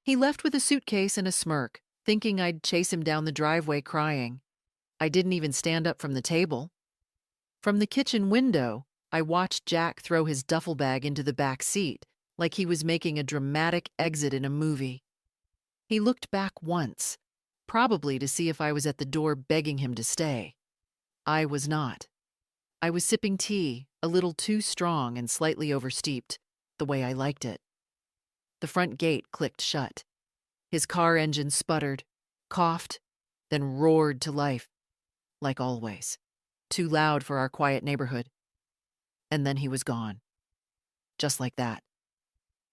He left with a suitcase and a smirk, thinking I'd chase him down the driveway crying. I didn't even stand up from the table. From the kitchen window, I watched Jack throw his duffel bag into the back seat, like he was making a dramatic exit in a movie. He looked back once, probably to see if I was at the door begging him to stay. I was not. I was sipping tea, a little too strong and slightly oversteeped, the way I liked it. The front gate clicked shut. His car engine sputtered, coughed, then roared to life, like always, too loud for our quiet neighborhood. And then he was gone. Just like that.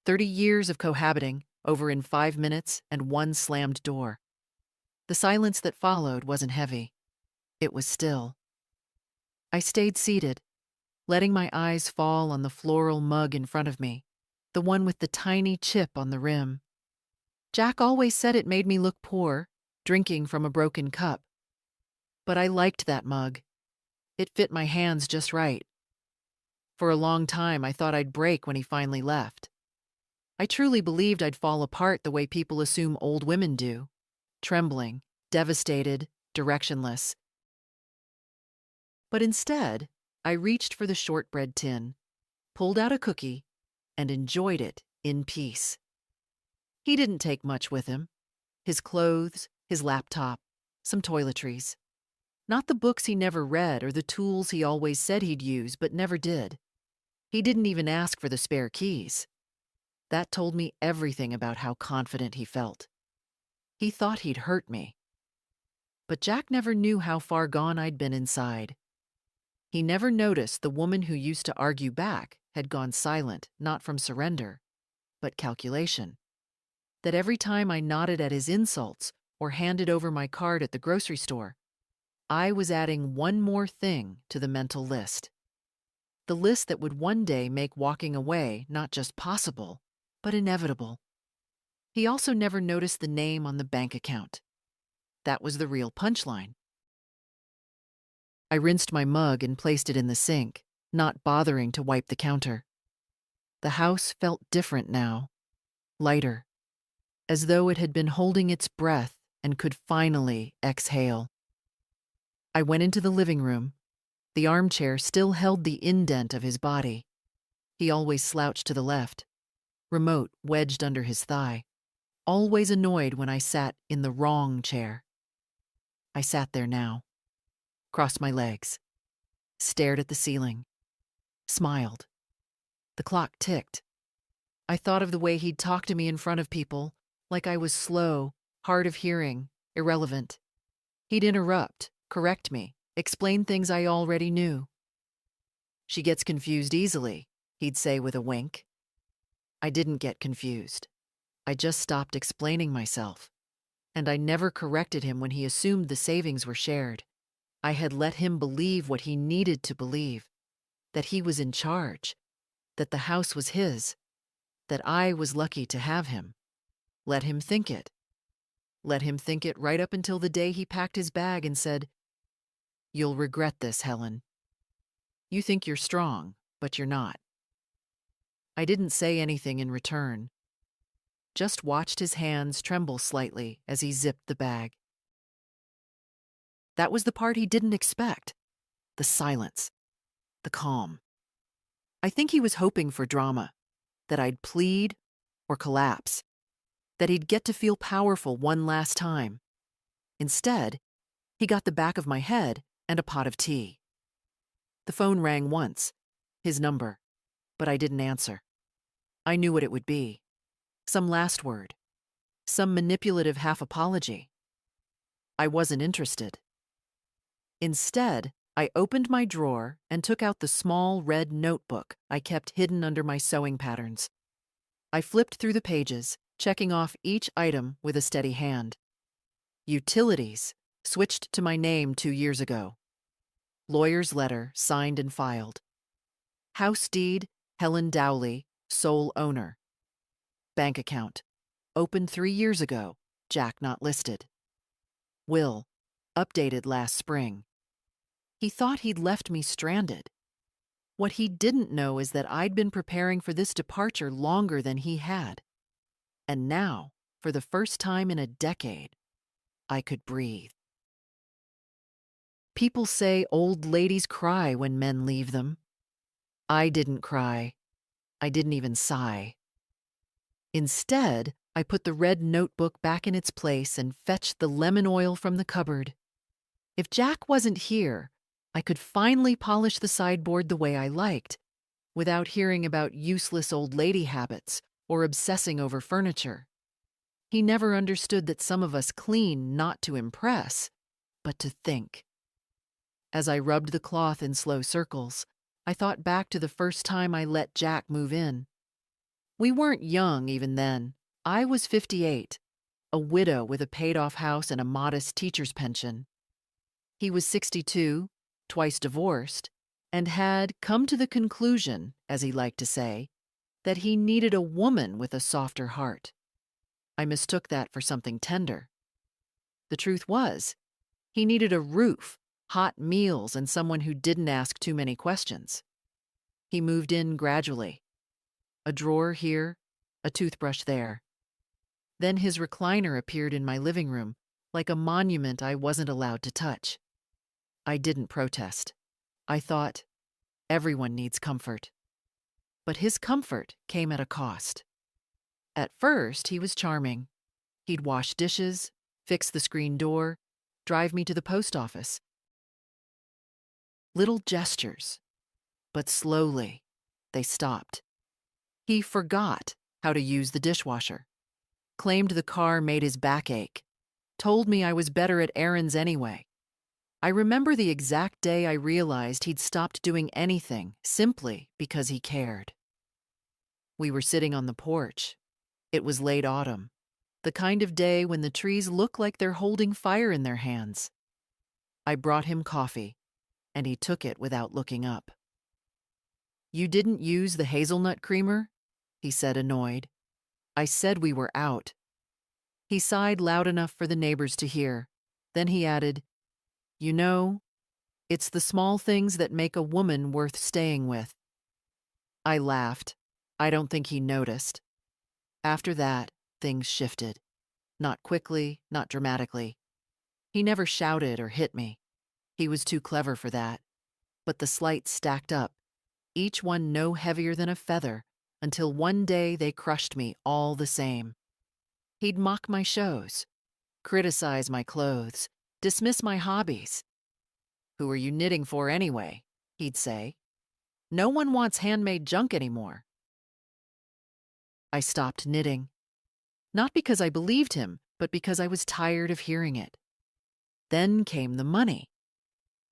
30 years of cohabiting, over in 5 minutes and one slammed door. The silence that followed wasn't heavy. It was still. I stayed seated, letting my eyes fall on the floral mug in front of me, the one with the tiny chip on the rim. Jack always said it made me look poor, drinking from a broken cup. But I liked that mug. It fit my hands just right. For a long time, I thought I'd break when he finally left. I truly believed I'd fall apart the way people assume old women do, trembling, devastated, directionless. But instead, I reached for the shortbread tin, pulled out a cookie, and enjoyed it in peace. He didn't take much with him. His clothes, his laptop, some toiletries. Not the books he never read or the tools he always said he'd use but never did. He didn't even ask for the spare keys. That told me everything about how confident he felt. He thought he'd hurt me. But Jack never knew how far gone I'd been inside. He never noticed the woman who used to argue back had gone silent, not from surrender, but calculation. That every time I nodded at his insults or handed over my card at the grocery store, I was adding one more thing to the mental list. The list that would one day make walking away not just possible, but inevitable. He also never noticed the name on the bank account. That was the real punchline. I rinsed my mug and placed it in the sink, not bothering to wipe the counter. The house felt different now, lighter, as though it had been holding its breath and could finally exhale. I went into the living room. The armchair still held the indent of his body. He always slouched to the left, remote wedged under his thigh, always annoyed when I sat in the wrong chair. I sat there now, crossed my legs, stared at the ceiling, smiled. The clock ticked. I thought of the way he'd talk to me in front of people, like I was slow, hard of hearing, irrelevant. He'd interrupt, correct me, explain things I already knew. "She gets confused easily," he'd say with a wink. I didn't get confused. I just stopped explaining myself. And I never corrected him when he assumed the savings were shared. I had let him believe what he needed to believe, that he was in charge, that the house was his, that I was lucky to have him. Let him think it. Let him think it right up until the day he packed his bag and said, "You'll regret this, Helen. You think you're strong, but you're not." I didn't say anything in return, just watched his hands tremble slightly as he zipped the bag. That was the part he didn't expect. The silence. The calm. I think he was hoping for drama, that I'd plead or collapse, that he'd get to feel powerful one last time. Instead, he got the back of my head and a pot of tea. The phone rang once, his number, but I didn't answer. I knew what it would be. Some last word. Some manipulative half-apology. I wasn't interested. Instead, I opened my drawer and took out the small red notebook I kept hidden under my sewing patterns. I flipped through the pages, checking off each item with a steady hand. Utilities switched to my name 2 years ago. Lawyer's letter signed and filed. House deed, Helen Dowley, sole owner. Bank account, opened 3 years ago, Jack not listed. Will, updated last spring. He thought he'd left me stranded. What he didn't know is that I'd been preparing for this departure longer than he had. And now, for the first time in a decade, I could breathe. People say old ladies cry when men leave them. I didn't cry. I didn't even sigh. Instead, I put the red notebook back in its place and fetched the lemon oil from the cupboard. If Jack wasn't here, I could finally polish the sideboard the way I liked, without hearing about useless old lady habits or obsessing over furniture. He never understood that some of us clean not to impress, but to think. As I rubbed the cloth in slow circles, I thought back to the first time I let Jack move in. We weren't young even then. I was 58, a widow with a paid-off house and a modest teacher's pension. He was 62, twice divorced, and had come to the conclusion, as he liked to say, that he needed a woman with a softer heart. I mistook that for something tender. The truth was, he needed a roof, hot meals, and someone who didn't ask too many questions. He moved in gradually. A drawer here, a toothbrush there. Then his recliner appeared in my living room, like a monument I wasn't allowed to touch. I didn't protest. I thought, everyone needs comfort. But his comfort came at a cost. At first, he was charming. He'd wash dishes, fix the screen door, drive me to the post office. Little gestures, but slowly, they stopped. He forgot how to use the dishwasher, claimed the car made his back ache, told me I was better at errands anyway. I remember the exact day I realized he'd stopped doing anything simply because he cared. We were sitting on the porch. It was late autumn, the kind of day when the trees look like they're holding fire in their hands. I brought him coffee, and he took it without looking up. "You didn't use the hazelnut creamer?" he said, annoyed. I said we were out. He sighed loud enough for the neighbors to hear. Then he added, "You know, it's the small things that make a woman worth staying with." I laughed. I don't think he noticed. After that, things shifted. Not quickly, not dramatically. He never shouted or hit me. He was too clever for that. But the slights stacked up, each one no heavier than a feather, until one day they crushed me all the same. He'd mock my shows, criticize my clothes, dismiss my hobbies. "Who are you knitting for anyway?" he'd say. "No one wants handmade junk anymore." I stopped knitting. Not because I believed him, but because I was tired of hearing it. Then came the money.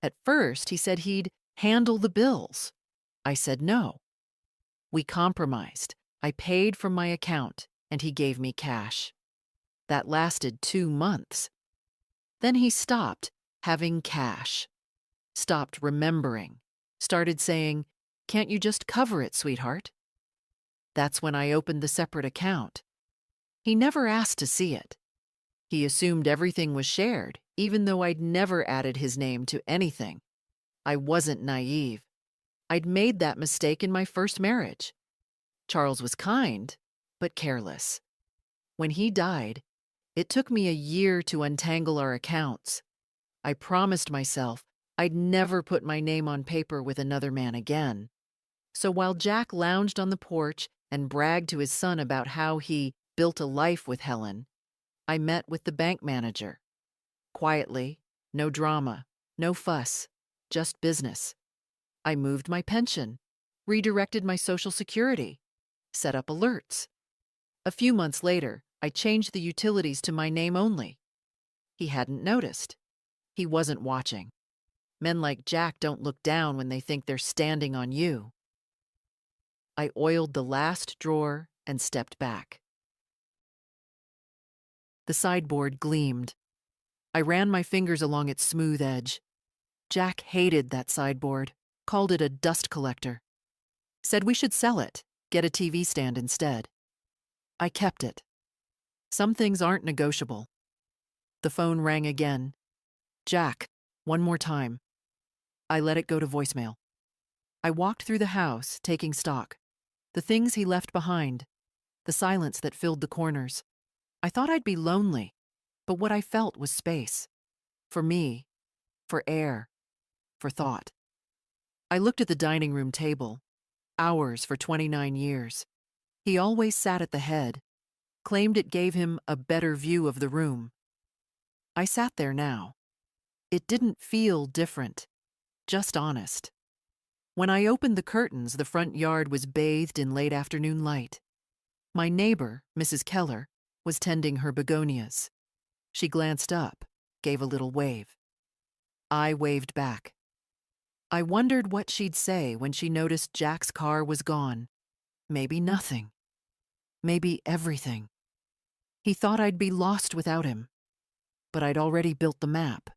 At first, he said he'd handle the bills. I said no. We compromised. I paid from my account, and he gave me cash. That lasted 2 months. Then he stopped having cash, stopped remembering, started saying, "Can't you just cover it, sweetheart?" That's when I opened the separate account. He never asked to see it. He assumed everything was shared, even though I'd never added his name to anything. I wasn't naive. I'd made that mistake in my first marriage. Charles was kind, but careless. When he died, it took me a year to untangle our accounts. I promised myself I'd never put my name on paper with another man again. So while Jack lounged on the porch and bragged to his son about how he built a life with Helen, I met with the bank manager. Quietly, no drama, no fuss, just business. I moved my pension, redirected my Social Security, set up alerts. A few months later, I changed the utilities to my name only. He hadn't noticed. He wasn't watching. Men like Jack don't look down when they think they're standing on you. I oiled the last drawer and stepped back. The sideboard gleamed. I ran my fingers along its smooth edge. Jack hated that sideboard, called it a dust collector. Said we should sell it, get a TV stand instead. I kept it. Some things aren't negotiable. The phone rang again. "Jack, one more time." I let it go to voicemail. I walked through the house, taking stock. The things he left behind. The silence that filled the corners. I thought I'd be lonely, but what I felt was space. For me, for air, for thought. I looked at the dining room table. Ours for 29 years. He always sat at the head, claimed it gave him a better view of the room. I sat there now. It didn't feel different, just honest. When I opened the curtains, the front yard was bathed in late afternoon light. My neighbor, Mrs. Keller, was tending her begonias. She glanced up, gave a little wave. I waved back. I wondered what she'd say when she noticed Jack's car was gone. Maybe nothing. Maybe everything. He thought I'd be lost without him, but I'd already built the map.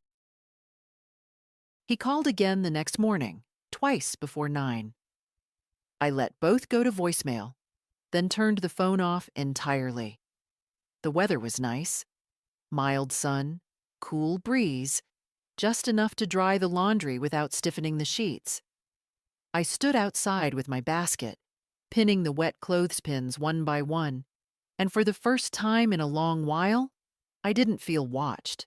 He called again the next morning, twice before 9. I let both go to voicemail, then turned the phone off entirely. The weather was nice. Mild sun, cool breeze, just enough to dry the laundry without stiffening the sheets. I stood outside with my basket, pinning the wet clothespins one by one, and for the first time in a long while, I didn't feel watched.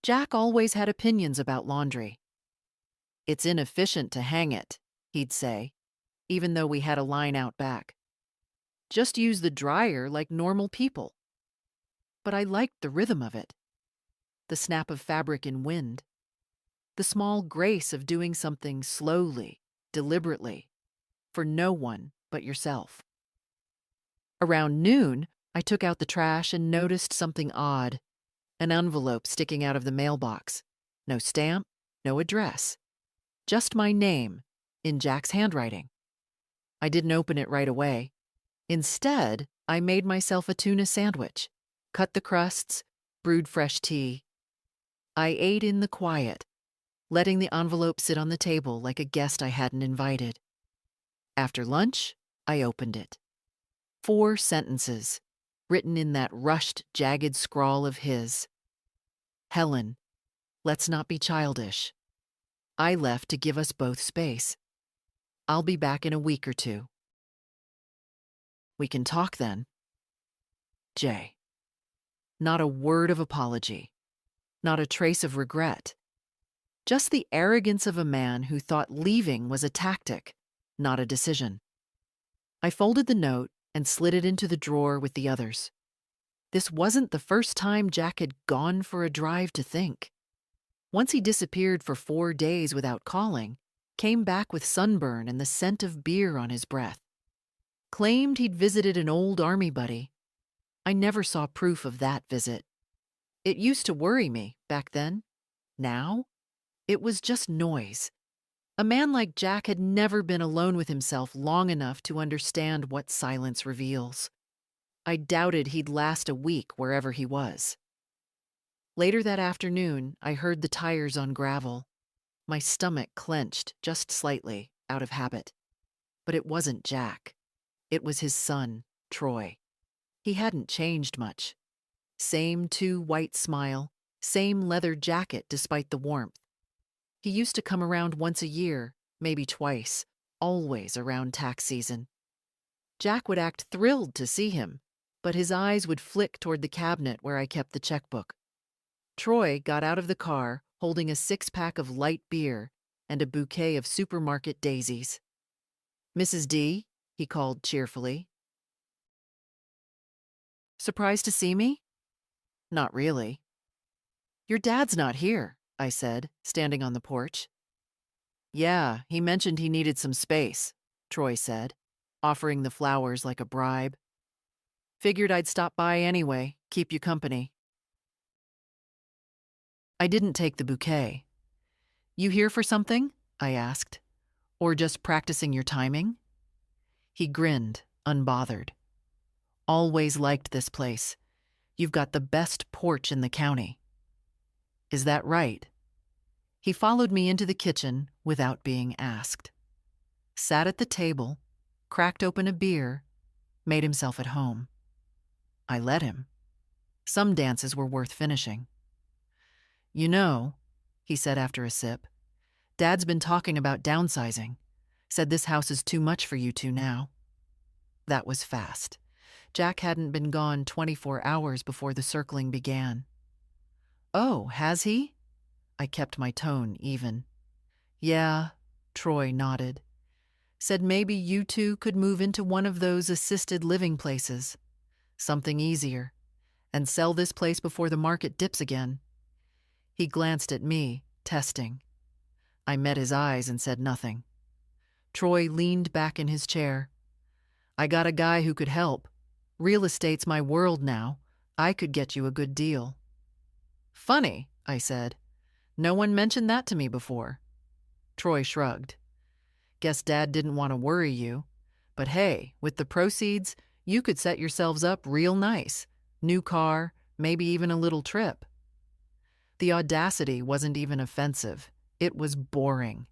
Jack always had opinions about laundry. "It's inefficient to hang it," he'd say, even though we had a line out back. "Just use the dryer like normal people." But I liked the rhythm of it. The snap of fabric in wind. The small grace of doing something slowly, deliberately, for no one but yourself. Around noon, I took out the trash and noticed something odd. An envelope sticking out of the mailbox. No stamp, no address. Just my name, in Jack's handwriting. I didn't open it right away. Instead, I made myself a tuna sandwich, cut the crusts, brewed fresh tea. I ate in the quiet, letting the envelope sit on the table like a guest I hadn't invited. After lunch, I opened it. 4 sentences, written in that rushed, jagged scrawl of his. "Helen, let's not be childish. I left to give us both space. I'll be back in a week or 2. We can talk then. Jay." Not a word of apology. Not a trace of regret. Just the arrogance of a man who thought leaving was a tactic, not a decision. I folded the note and slid it into the drawer with the others. This wasn't the first time Jack had gone for a drive to think. Once he disappeared for 4 days without calling, came back with sunburn and the scent of beer on his breath. Claimed he'd visited an old army buddy. I never saw proof of that visit. It used to worry me back then. Now, it was just noise. A man like Jack had never been alone with himself long enough to understand what silence reveals. I doubted he'd last a week wherever he was. Later that afternoon, I heard the tires on gravel. My stomach clenched just slightly, out of habit. But it wasn't Jack. It was his son, Troy. He hadn't changed much. Same 2 white smile, same leather jacket despite the warmth. He used to come around once a year, maybe twice, always around tax season. Jack would act thrilled to see him, but his eyes would flick toward the cabinet where I kept the checkbook. Troy got out of the car holding a 6-pack of light beer and a bouquet of supermarket daisies. "Mrs. D," he called cheerfully. "Surprised to see me?" "Not really." "Your dad's not here," I said, standing on the porch. "Yeah, he mentioned he needed some space," Troy said, offering the flowers like a bribe. "Figured I'd stop by anyway, keep you company." I didn't take the bouquet. "You here for something?" I asked. "Or just practicing your timing?" He grinned, unbothered. "Always liked this place. You've got the best porch in the county." "Is that right?" He followed me into the kitchen without being asked. Sat at the table, cracked open a beer, made himself at home. I let him. Some dances were worth finishing. "You know," he said after a sip, "Dad's been talking about downsizing. Said this house is too much for you two now." That was fast. Jack hadn't been gone 24 hours before the circling began. "Oh, has he?" I kept my tone even. "Yeah," Troy nodded. "Said maybe you two could move into one of those assisted living places. Something easier. And sell this place before the market dips again." He glanced at me, testing. I met his eyes and said nothing. Troy leaned back in his chair. "I got a guy who could help. Real estate's my world now. I could get you a good deal." "Funny," I said. "No one mentioned that to me before." Troy shrugged. "Guess Dad didn't want to worry you. But hey, with the proceeds, you could set yourselves up real nice. New car, maybe even a little trip." The audacity wasn't even offensive. It was boring.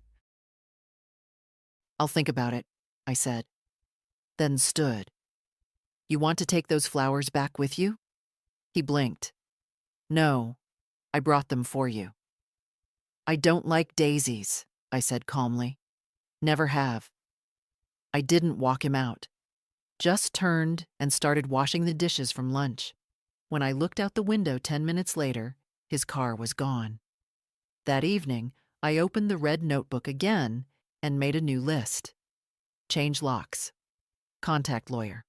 "I'll think about it," I said, then stood. "You want to take those flowers back with you?" He blinked. "No, I brought them for you." "I don't like daisies," I said calmly. "Never have." I didn't walk him out. Just turned and started washing the dishes from lunch. When I looked out the window 10 minutes later, his car was gone. That evening, I opened the red notebook again and made a new list. Change locks. Contact lawyer.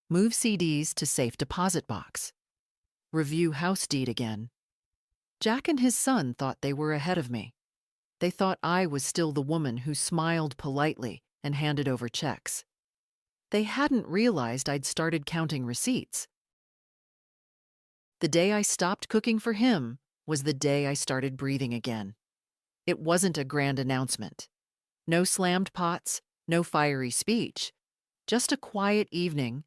Move CDs to safe deposit box. Review house deed again. Jack and his son thought they were ahead of me. They thought I was still the woman who smiled politely and handed over checks. They hadn't realized I'd started counting receipts. The day I stopped cooking for him was the day I started breathing again. It wasn't a grand announcement. No slammed pots, no fiery speech. Just a quiet evening,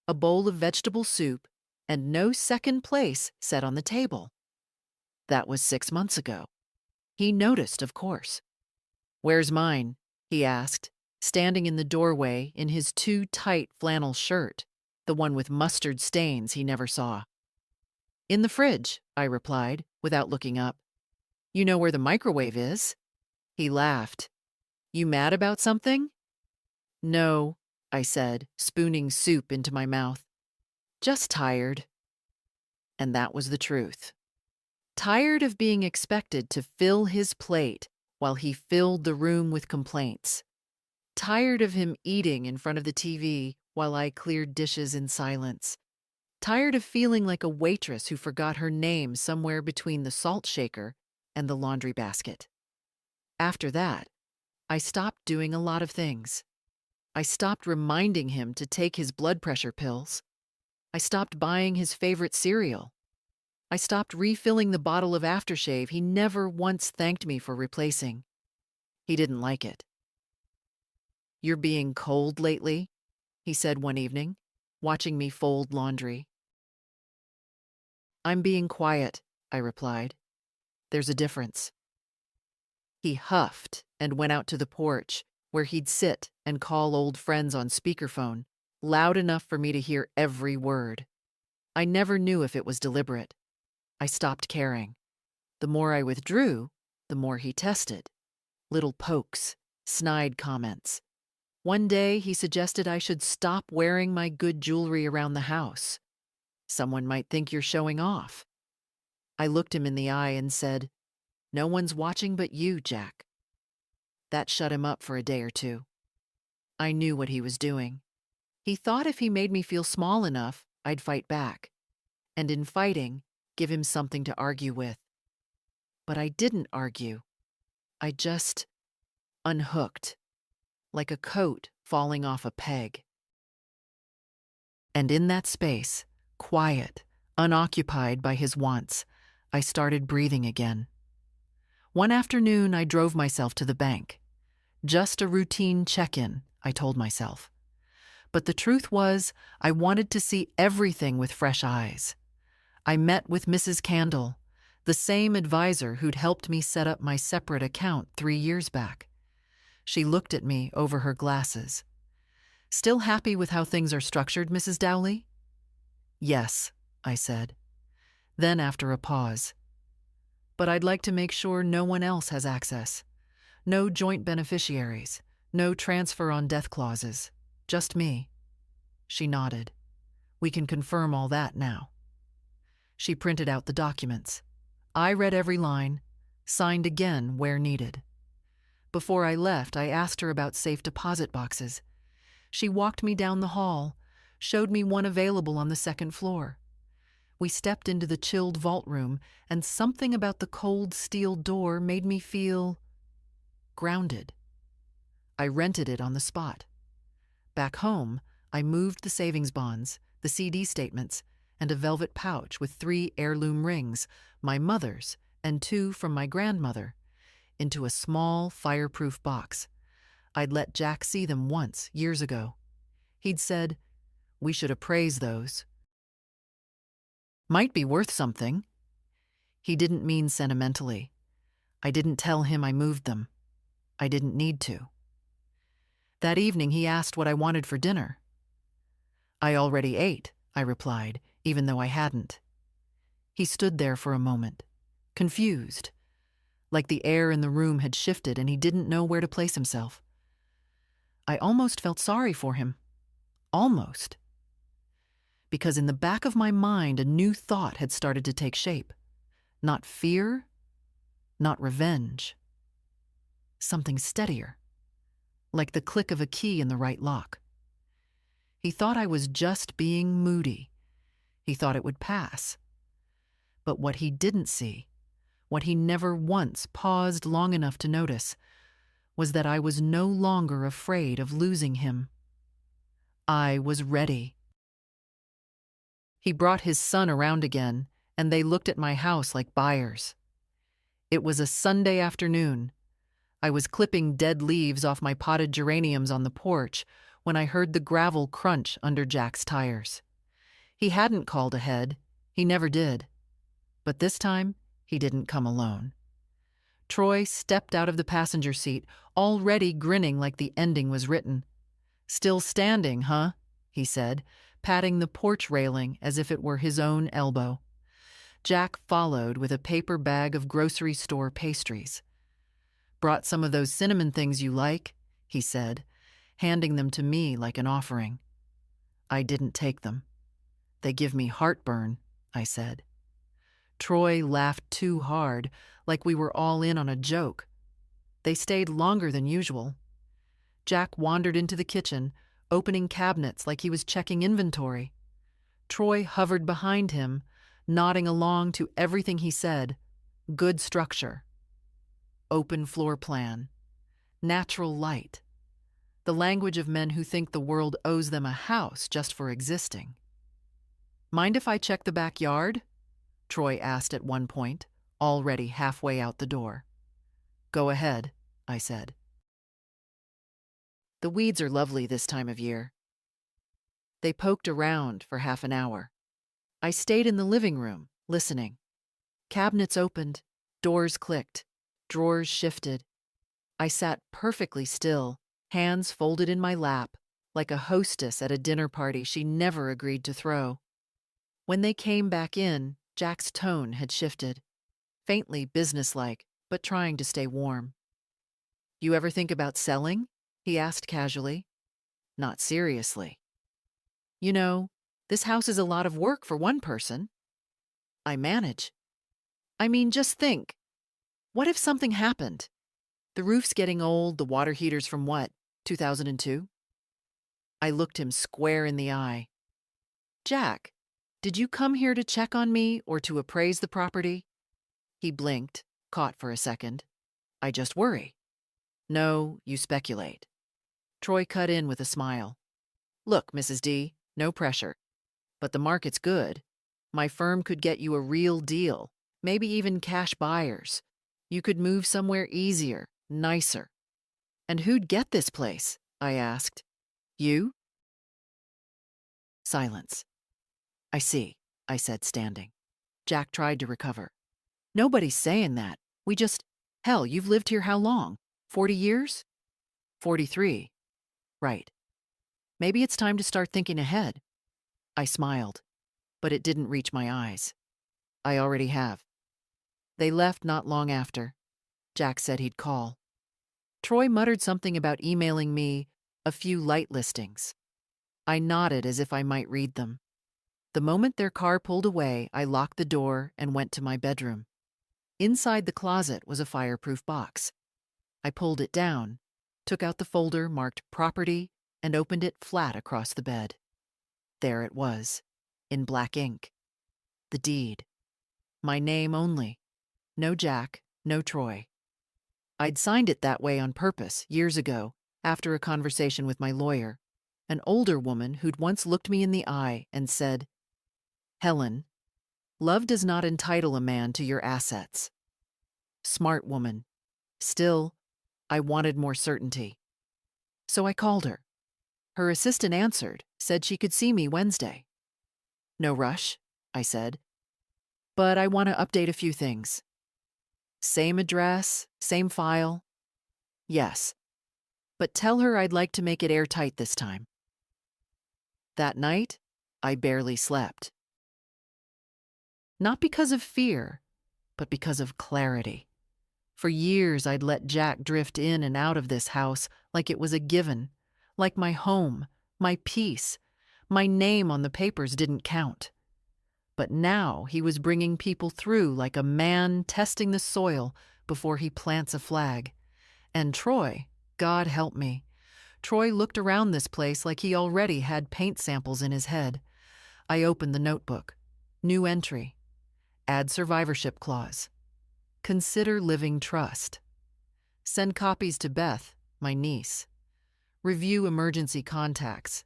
a bowl of vegetable soup, and no second place set on the table. That was 6 months ago. He noticed, of course. "Where's mine?" he asked, standing in the doorway in his too tight flannel shirt, the one with mustard stains he never saw. "In the fridge," I replied, without looking up. "You know where the microwave is?" He laughed. "You mad about something?" "No," I said, spooning soup into my mouth. "Just tired." And that was the truth. Tired of being expected to fill his plate while he filled the room with complaints. Tired of him eating in front of the TV while I cleared dishes in silence. Tired of feeling like a waitress who forgot her name somewhere between the salt shaker and the laundry basket. After that, I stopped doing a lot of things. I stopped reminding him to take his blood pressure pills. I stopped buying his favorite cereal. I stopped refilling the bottle of aftershave he never once thanked me for replacing. He didn't like it. "You're being cold lately," he said one evening, watching me fold laundry. "I'm being quiet," I replied. "There's a difference." He huffed and went out to the porch, where he'd sit and call old friends on speakerphone, loud enough for me to hear every word. I never knew if it was deliberate. I stopped caring. The more I withdrew, the more he tested. Little pokes, snide comments. One day he suggested I should stop wearing my good jewelry around the house. "Someone might think you're showing off." I looked him in the eye and said, "No one's watching but you, Jack." That shut him up for a day or two. I knew what he was doing. He thought if he made me feel small enough, I'd fight back. And in fighting, give him something to argue with. But I didn't argue. I just unhooked, like a coat falling off a peg. And in that space, quiet, unoccupied by his wants, I started breathing again. One afternoon, I drove myself to the bank. Just a routine check-in, I told myself. But the truth was, I wanted to see everything with fresh eyes. I met with Mrs. Candle, the same advisor who'd helped me set up my separate account 3 years back. She looked at me over her glasses. "Still happy with how things are structured, Mrs. Dowley?" "Yes," I said. Then after a pause, "But I'd like to make sure no one else has access. No joint beneficiaries, no transfer on death clauses. Just me." She nodded. We can confirm all that now." She printed out the documents. I read every line, signed again where needed. Before I left, I asked her about safe deposit boxes. She walked me down the hall, showed me one available on the second floor. We stepped into the chilled vault room, and something about the cold steel door made me feel grounded. I rented it on the spot. Back home, I moved the savings bonds, the CD statements, and a velvet pouch with 3 heirloom rings, my mother's and 2 from my grandmother, into a small fireproof box. I'd let Jack see them once, years ago. He'd said, "We should appraise those. Might be worth something." He didn't mean sentimentally. I didn't tell him I moved them. I didn't need to. That evening he asked what I wanted for dinner. "I already ate," I replied, even though I hadn't. He stood there for a moment, confused, like the air in the room had shifted and he didn't know where to place himself. I almost felt sorry for him. Almost. Because in the back of my mind, a new thought had started to take shape. Not fear, not revenge. Something steadier, like the click of a key in the right lock. He thought I was just being moody. He thought it would pass. But what he didn't see, what he never once paused long enough to notice, was that I was no longer afraid of losing him. I was ready. He brought his son around again, and they looked at my house like buyers. It was a Sunday afternoon. I was clipping dead leaves off my potted geraniums on the porch when I heard the gravel crunch under Jack's tires. He hadn't called ahead. He never did. But this time, he didn't come alone. Troy stepped out of the passenger seat, already grinning like the ending was written. "Still standing, huh?" he said, patting the porch railing as if it were his own elbow. Jack followed with a paper bag of grocery store pastries. "Brought some of those cinnamon things you like," he said, handing them to me like an offering. I didn't take them. "They give me heartburn," I said. Troy laughed too hard, like we were all in on a joke. They stayed longer than usual. Jack wandered into the kitchen, opening cabinets like he was checking inventory. Troy hovered behind him, nodding along to everything he said. Good structure. Open floor plan. Natural light. The language of men who think the world owes them a house just for existing. "Mind if I check the backyard?" Troy asked at one point, already halfway out the door. "Go ahead," I said. The weeds are lovely this time of year. They poked around for half an hour. I stayed in the living room, listening. Cabinets opened, doors clicked, drawers shifted. I sat perfectly still, hands folded in my lap, like a hostess at a dinner party she never agreed to throw. When they came back in, Jack's tone had shifted. Faintly businesslike, but trying to stay warm. "You ever think about selling?" he asked casually. "Not seriously." "You know, this house is a lot of work for one person." "I manage." "I mean, just think. What if something happened? The roof's getting old, the water heater's from what, 2002? I looked him square in the eye. "Jack, did you come here to check on me or to appraise the property?" He blinked, caught for a second. "I just worry." "No, you speculate." Troy cut in with a smile. "Look, Mrs. D, no pressure. But the market's good. My firm could get you a real deal, maybe even cash buyers. You could move somewhere easier, nicer." "And who'd get this place?" I asked. "You?" Silence. "I see," I said, standing. Jack tried to recover. "Nobody's saying that. Hell, you've lived here how long? 40 years? 43. Right. Maybe it's time to start thinking ahead." I smiled, but it didn't reach my eyes. "I already have." They left not long after. Jack said he'd call. Troy muttered something about emailing me a few light listings. I nodded as if I might read them. The moment their car pulled away, I locked the door and went to my bedroom. Inside the closet was a fireproof box. I pulled it down, took out the folder marked property, and opened it flat across the bed. There it was, in black ink. The deed. My name only. No Jack, no Troy. I'd signed it that way on purpose years ago, after a conversation with my lawyer, an older woman who'd once looked me in the eye and said, "Helen, love does not entitle a man to your assets." Smart woman. Still, I wanted more certainty. So I called her. Her assistant answered, said she could see me Wednesday. "No rush," I said, "but I want to update a few things." "Same address, same file?" "Yes, but tell her I'd like to make it airtight this time." That night, I barely slept. Not because of fear, but because of clarity. For years, I'd let Jack drift in and out of this house like it was a given, like my home, my peace, my name on the papers didn't count. But now he was bringing people through like a man testing the soil before he plants a flag. And Troy, God help me, Troy looked around this place like he already had paint samples in his head. I opened the notebook. New entry. Add survivorship clause. Consider living trust. Send copies to Beth, my niece. Review emergency contacts.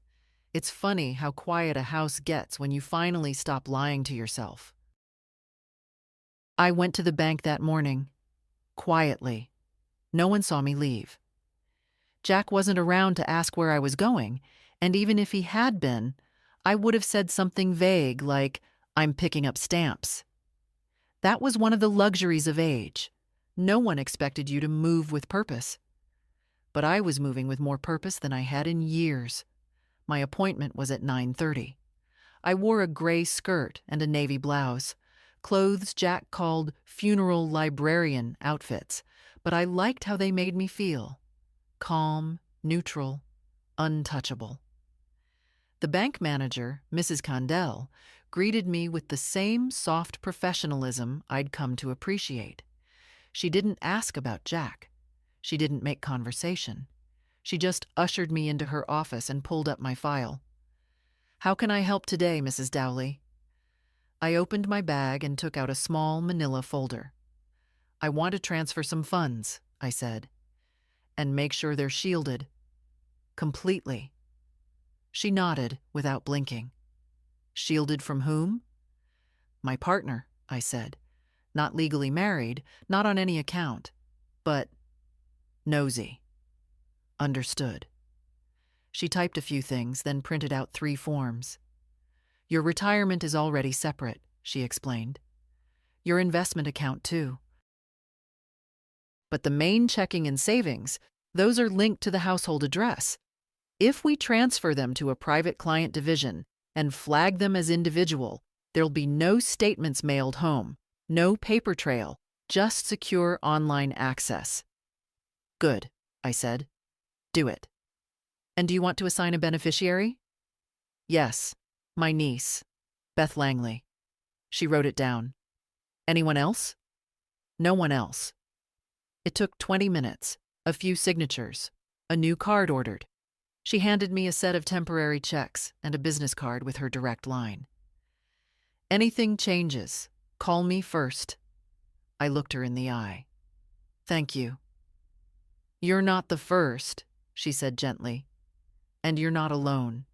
It's funny how quiet a house gets when you finally stop lying to yourself. I went to the bank that morning, quietly. No one saw me leave. Jack wasn't around to ask where I was going, and even if he had been, I would have said something vague like, "I'm picking up stamps." That was one of the luxuries of age. No one expected you to move with purpose. But I was moving with more purpose than I had in years. My appointment was at 9:30. I wore a gray skirt and a navy blouse, clothes Jack called funeral librarian outfits, but I liked how they made me feel. Calm, neutral, untouchable. The bank manager, Mrs. Condell, greeted me with the same soft professionalism I'd come to appreciate. She didn't ask about Jack. She didn't make conversation. She just ushered me into her office and pulled up my file. "How can I help today, Mrs. Dowley?" I opened my bag and took out a small manila folder. "I want to transfer some funds," I said, "and make sure they're shielded. Completely." She nodded without blinking. "Shielded from whom?" "My partner," I said. "Not legally married, not on any account, but nosy." "Understood." She typed a few things, then printed out 3 forms. "Your retirement is already separate," she explained. "Your investment account, too. But the main checking and savings, those are linked to the household address. If we transfer them to a private client division and flag them as individual, there'll be no statements mailed home, no paper trail, just secure online access." "Good," I said. "Do it." "And do you want to assign a beneficiary?" "Yes, my niece, Beth Langley." She wrote it down. "Anyone else?" "No one else." It took 20 minutes, a few signatures, a new card ordered. She handed me a set of temporary checks and a business card with her direct line. "Anything changes, call me first." I looked her in the eye. "Thank you." "You're not the first," she said gently, "and you're not alone."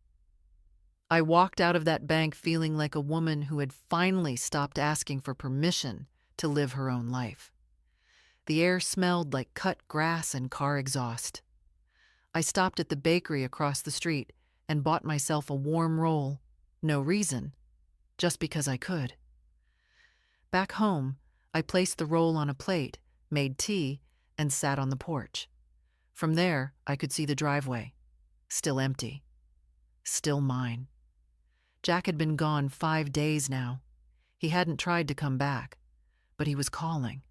I walked out of that bank feeling like a woman who had finally stopped asking for permission to live her own life. The air smelled like cut grass and car exhaust. I stopped at the bakery across the street and bought myself a warm roll. No reason, just because I could. Back home, I placed the roll on a plate, made tea, and sat on the porch. From there, I could see the driveway. Still empty. Still mine. Jack had been gone 5 days now. He hadn't tried to come back, but he was calling,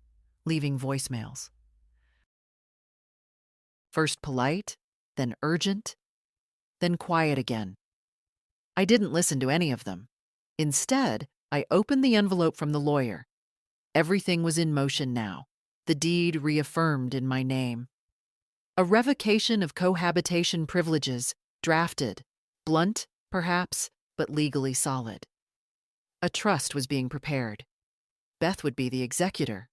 leaving voicemails. First polite, then urgent, then quiet again. I didn't listen to any of them. Instead, I opened the envelope from the lawyer. Everything was in motion now, the deed reaffirmed in my name. A revocation of cohabitation privileges, drafted, blunt, perhaps, but legally solid. A trust was being prepared. Beth would be the executor,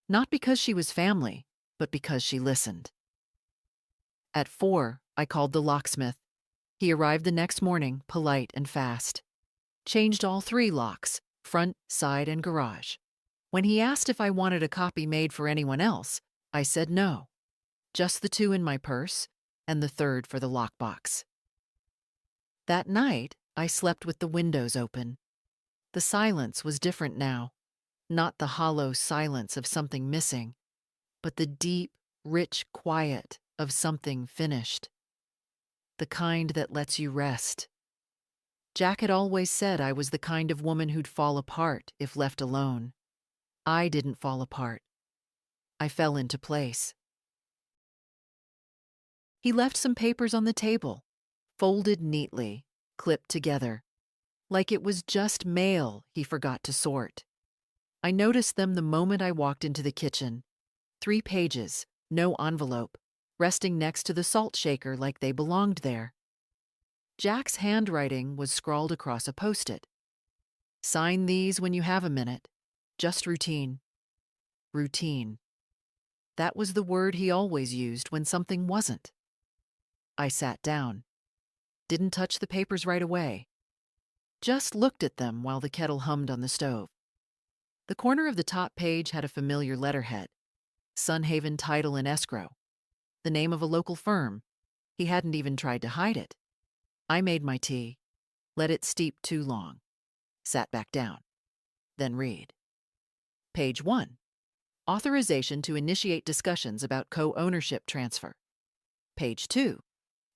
not because she was family, but because she listened. At 4, I called the locksmith. He arrived the next morning, polite and fast. Changed all 3 locks, front, side, and garage. When he asked if I wanted a copy made for anyone else, I said no. Just the 2 in my purse, and the 3rd for the lockbox. That night, I slept with the windows open. The silence was different now. Not the hollow silence of something missing, but the deep, rich quiet of something finished. The kind that lets you rest. Jack had always said I was the kind of woman who'd fall apart if left alone. I didn't fall apart. I fell into place. He left some papers on the table, folded neatly, clipped together, like it was just mail he forgot to sort. I noticed them the moment I walked into the kitchen. 3 pages, no envelope, resting next to the salt shaker like they belonged there. Jack's handwriting was scrawled across a Post-it. Sign these when you have a minute. Just routine. Routine. That was the word he always used when something wasn't. I sat down. Didn't touch the papers right away. Just looked at them while the kettle hummed on the stove. The corner of the top page had a familiar letterhead. Sunhaven Title and Escrow. The name of a local firm. He hadn't even tried to hide it. I made my tea. Let it steep too long. Sat back down. Then read. Page 1. Authorization to initiate discussions about co-ownership transfer. Page 2.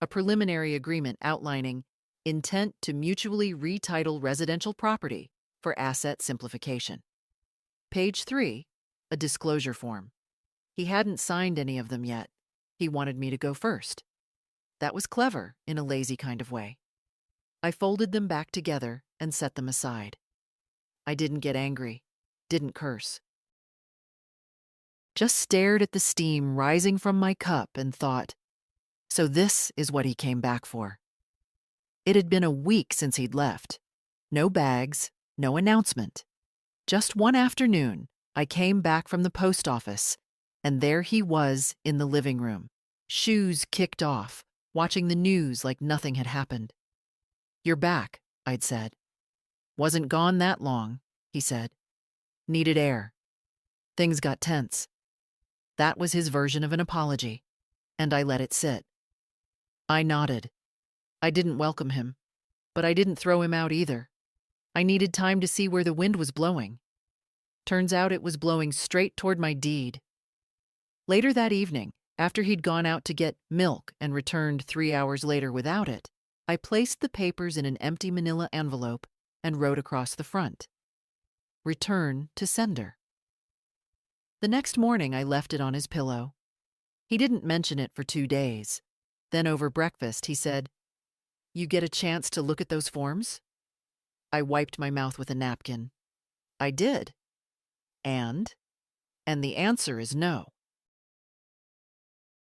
A preliminary agreement outlining intent to mutually retitle residential property for asset simplification. Page 3. A disclosure form. He hadn't signed any of them yet. He wanted me to go first. That was clever in a lazy kind of way. I folded them back together and set them aside. I didn't get angry, didn't curse. Just stared at the steam rising from my cup and thought, so this is what he came back for. It had been a week since he'd left. No bags, no announcement. Just one afternoon, I came back from the post office, and there he was in the living room, shoes kicked off, watching the news like nothing had happened. "You're back," I'd said. "Wasn't gone that long," he said. "Needed air." Things got tense. That was his version of an apology, and I let it sit. I nodded. I didn't welcome him, but I didn't throw him out either. I needed time to see where the wind was blowing. Turns out it was blowing straight toward my deed. Later that evening, after he'd gone out to get milk and returned 3 hours later without it, I placed the papers in an empty manila envelope and wrote across the front, "Return to sender." The next morning I left it on his pillow. He didn't mention it for 2 days. Then over breakfast he said, "You get a chance to look at those forms?" I wiped my mouth with a napkin. I did. And the answer is no.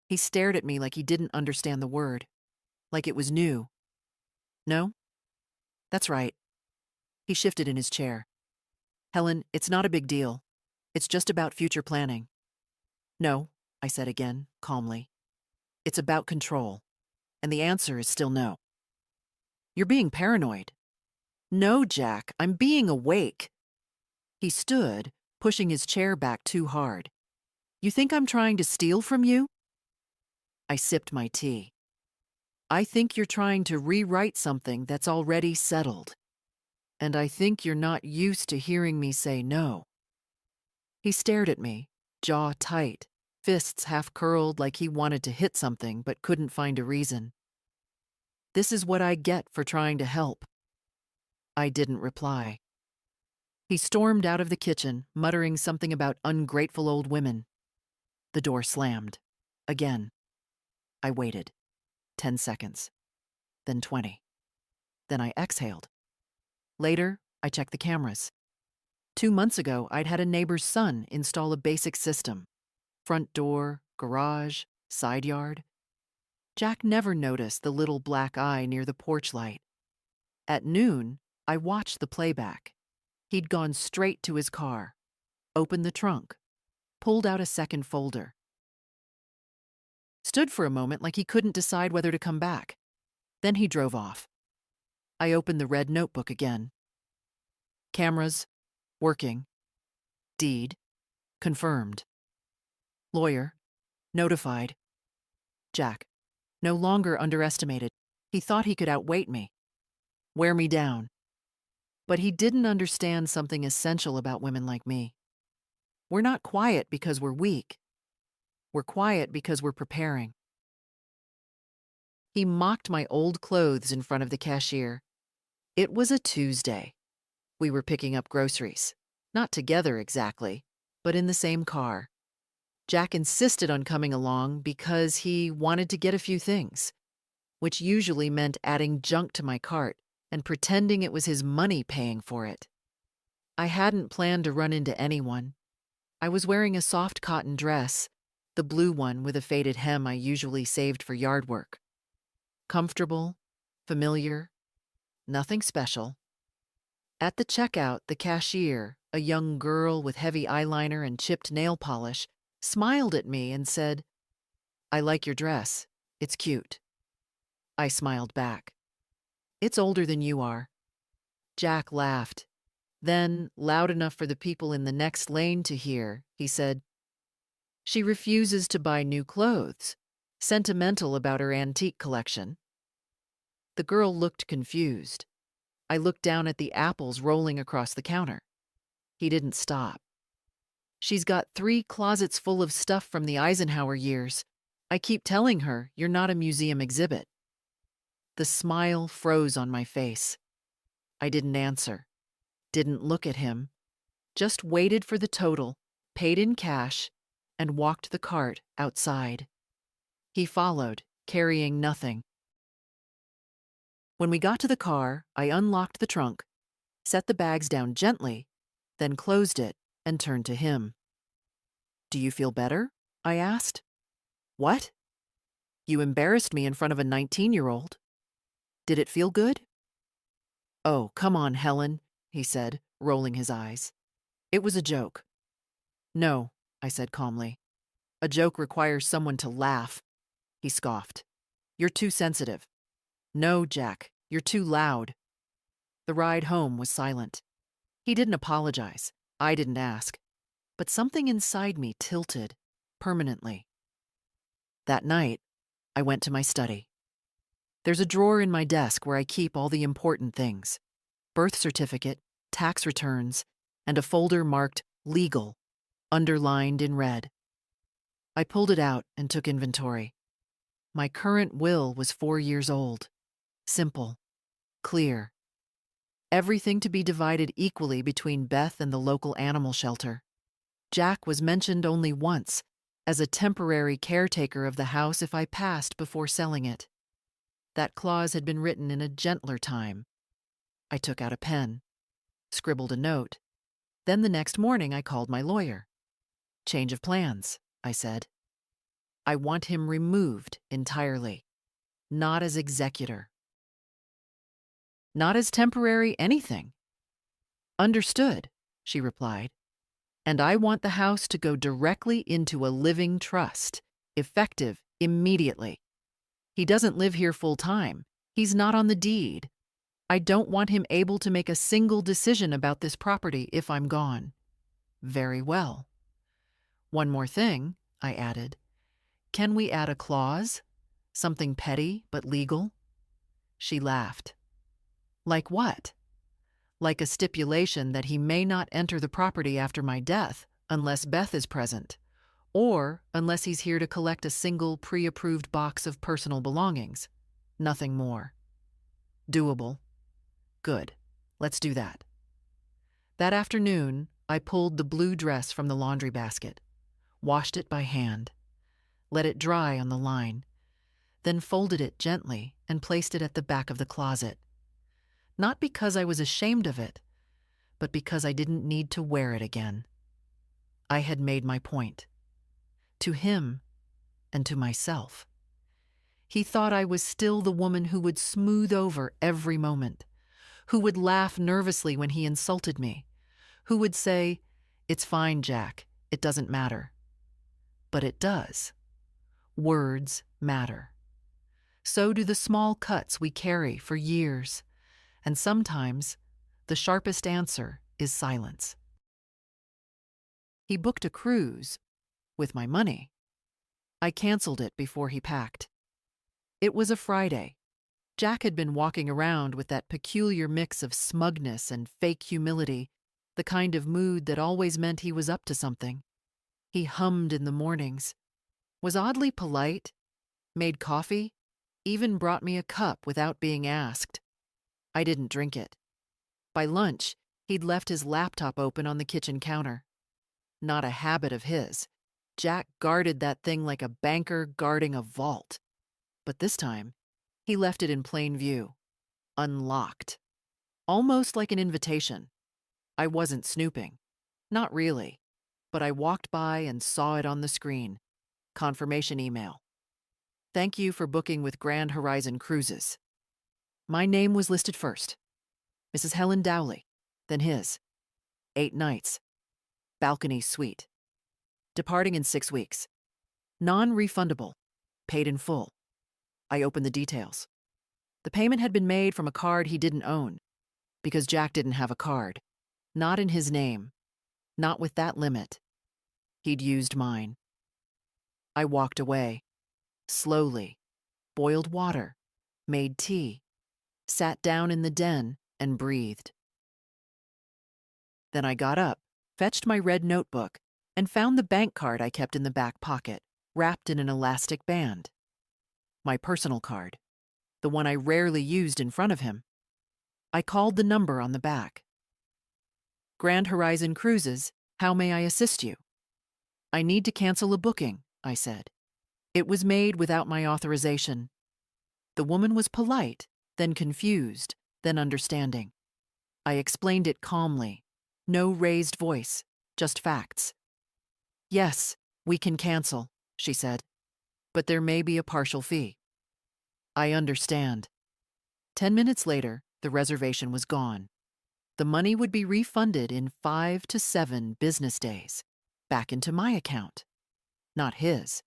He stared at me like he didn't understand the word, like it was new. No? That's right. He shifted in his chair. "Helen, it's not a big deal. It's just about future planning." "No," I said again, calmly. "It's about control. And the answer is still no." "You're being paranoid." "No, Jack, I'm being awake." He stood, pushing his chair back too hard. "You think I'm trying to steal from you?" I sipped my tea. "I think you're trying to rewrite something that's already settled. And I think you're not used to hearing me say no." He stared at me, jaw tight, fists half curled like he wanted to hit something but couldn't find a reason. This is what I get for trying to help. I didn't reply. He stormed out of the kitchen, muttering something about ungrateful old women. The door slammed. Again. I waited. 10 seconds. Then 20. Then I exhaled. Later, I checked the cameras. 2 months ago, I'd had a neighbor's son install a basic system. Front door, garage, side yard. Jack never noticed the little black eye near the porch light. At noon, I watched the playback. He'd gone straight to his car, opened the trunk, pulled out a second folder. Stood for a moment like he couldn't decide whether to come back. Then he drove off. I opened the red notebook again. Cameras, working. Deed, confirmed. Lawyer, notified. Jack, no longer underestimated. He thought he could outweight me, wear me down. But he didn't understand something essential about women like me. We're not quiet because we're weak. We're quiet because we're preparing. He mocked my old clothes in front of the cashier. It was a Tuesday. We were picking up groceries. Not together exactly, but in the same car. Jack insisted on coming along because he wanted to get a few things, which usually meant adding junk to my cart and pretending it was his money paying for it. I hadn't planned to run into anyone. I was wearing a soft cotton dress, the blue one with a faded hem I usually saved for yard work. Comfortable, familiar, nothing special. At the checkout, the cashier, a young girl with heavy eyeliner and chipped nail polish, smiled at me and said, "I like your dress. It's cute." I smiled back. "It's older than you are." Jack laughed. Then, loud enough for the people in the next lane to hear, he said, "She refuses to buy new clothes, sentimental about her antique collection." The girl looked confused. I looked down at the apples rolling across the counter. He didn't stop. "She's got 3 closets full of stuff from the Eisenhower years. I keep telling her you're not a museum exhibit." The smile froze on my face. I didn't answer, didn't look at him, just waited for the total, paid in cash, and walked the cart outside. He followed, carrying nothing. When we got to the car, I unlocked the trunk, set the bags down gently, then closed it and turned to him. "Do you feel better?" I asked. "What?" "You embarrassed me in front of a 19-year-old. Did it feel good?" "Oh, come on, Helen," he said, rolling his eyes. "It was a joke." "No," I said calmly. "A joke requires someone to laugh." He scoffed. "You're too sensitive." "No, Jack, you're too loud." The ride home was silent. He didn't apologize. I didn't ask. But something inside me tilted, permanently. That night, I went to my study. There's a drawer in my desk where I keep all the important things: birth certificate, tax returns, and a folder marked "Legal," underlined in red. I pulled it out and took inventory. My current will was 4 years old. Simple. Clear. Everything to be divided equally between Beth and the local animal shelter. Jack was mentioned only once, as a temporary caretaker of the house if I passed before selling it. That clause had been written in a gentler time. I took out a pen, scribbled a note. Then the next morning I called my lawyer. "Change of plans," I said. "I want him removed entirely, not as executor. Not as temporary anything." "Understood," she replied. "And I want the house to go directly into a living trust, effective immediately. He doesn't live here full time. He's not on the deed. I don't want him able to make a single decision about this property if I'm gone." "Very well. One more thing," I added. "Can we add a clause? Something petty but legal?" She laughed. "Like what?" "Like a stipulation that he may not enter the property after my death unless Beth is present, or unless he's here to collect a single pre-approved box of personal belongings. Nothing more." "Doable." "Good. Let's do that." That afternoon, I pulled the blue dress from the laundry basket, washed it by hand, let it dry on the line, then folded it gently and placed it at the back of the closet. Not because I was ashamed of it, but because I didn't need to wear it again. I had made my point. To him and to myself. He thought I was still the woman who would smooth over every moment, who would laugh nervously when he insulted me, who would say, "It's fine, Jack, it doesn't matter." But it does. Words matter. So do the small cuts we carry for years, and sometimes the sharpest answer is silence. He booked a cruise with my money. I canceled it before he packed. It was a Friday. Jack had been walking around with that peculiar mix of smugness and fake humility, the kind of mood that always meant he was up to something. He hummed in the mornings, was oddly polite, made coffee, even brought me a cup without being asked. I didn't drink it. By lunch, he'd left his laptop open on the kitchen counter. Not a habit of his. Jack guarded that thing like a banker guarding a vault. But this time, he left it in plain view, unlocked, almost like an invitation. I wasn't snooping. Not really. But I walked by and saw it on the screen. Confirmation email. Thank you for booking with Grand Horizon Cruises. My name was listed first. Mrs. Helen Dowley, then his. 8 nights. Balcony suite. Departing in 6 weeks. Non-refundable. Paid in full. I opened the details. The payment had been made from a card he didn't own, because Jack didn't have a card. Not in his name. Not with that limit. He'd used mine. I walked away. Slowly. Boiled water. Made tea. Sat down in the den and breathed. Then I got up, fetched my red notebook, and found the bank card I kept in the back pocket, wrapped in an elastic band. My personal card, the one I rarely used in front of him. I called the number on the back. Grand Horizon Cruises, how may I assist you? I need to cancel a booking, I said. It was made without my authorization. The woman was polite, then confused, then understanding. I explained it calmly. No raised voice, just facts. Yes, we can cancel, she said, but there may be a partial fee. I understand. 10 minutes later, the reservation was gone. The money would be refunded in 5 to 7 business days, back into my account, not his.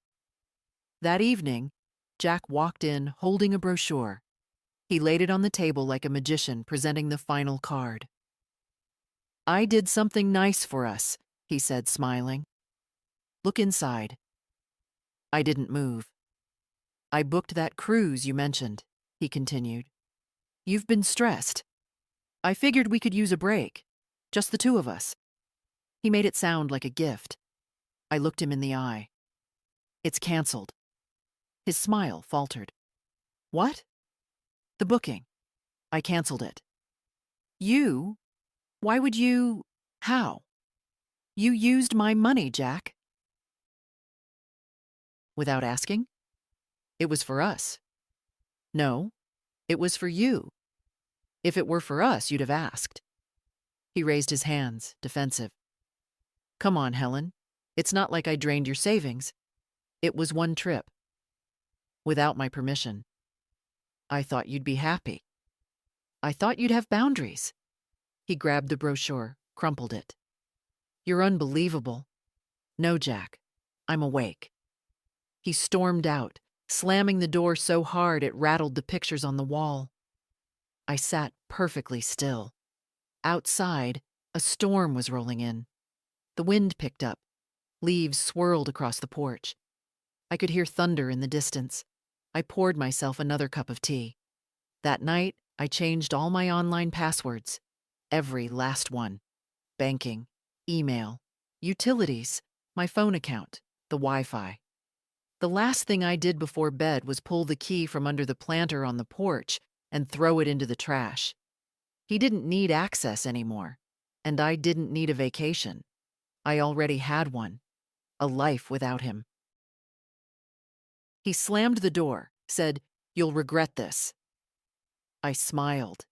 That evening, Jack walked in holding a brochure. He laid it on the table like a magician presenting the final card. I did something nice for us, he said, smiling. Look inside. I didn't move. I booked that cruise you mentioned, he continued. You've been stressed. I figured we could use a break, just the two of us. He made it sound like a gift. I looked him in the eye. It's canceled. His smile faltered. What? The booking. I canceled it. You? Why would you? How? You used my money, Jack. Without asking? It was for us. No, it was for you. If it were for us, you'd have asked. He raised his hands, defensive. Come on, Helen. It's not like I drained your savings. It was one trip. Without my permission. I thought you'd be happy. I thought you'd have boundaries. He grabbed the brochure, crumpled it. You're unbelievable. No, Jack. I'm awake. He stormed out, slamming the door so hard it rattled the pictures on the wall. I sat perfectly still. Outside, a storm was rolling in. The wind picked up. Leaves swirled across the porch. I could hear thunder in the distance. I poured myself another cup of tea. That night, I changed all my online passwords. Every last one. Banking, email, utilities, my phone account, the Wi-Fi. The last thing I did before bed was pull the key from under the planter on the porch and throw it into the trash. He didn't need access anymore, and I didn't need a vacation. I already had one, a life without him. He slammed the door, said, "You'll regret this." I smiled.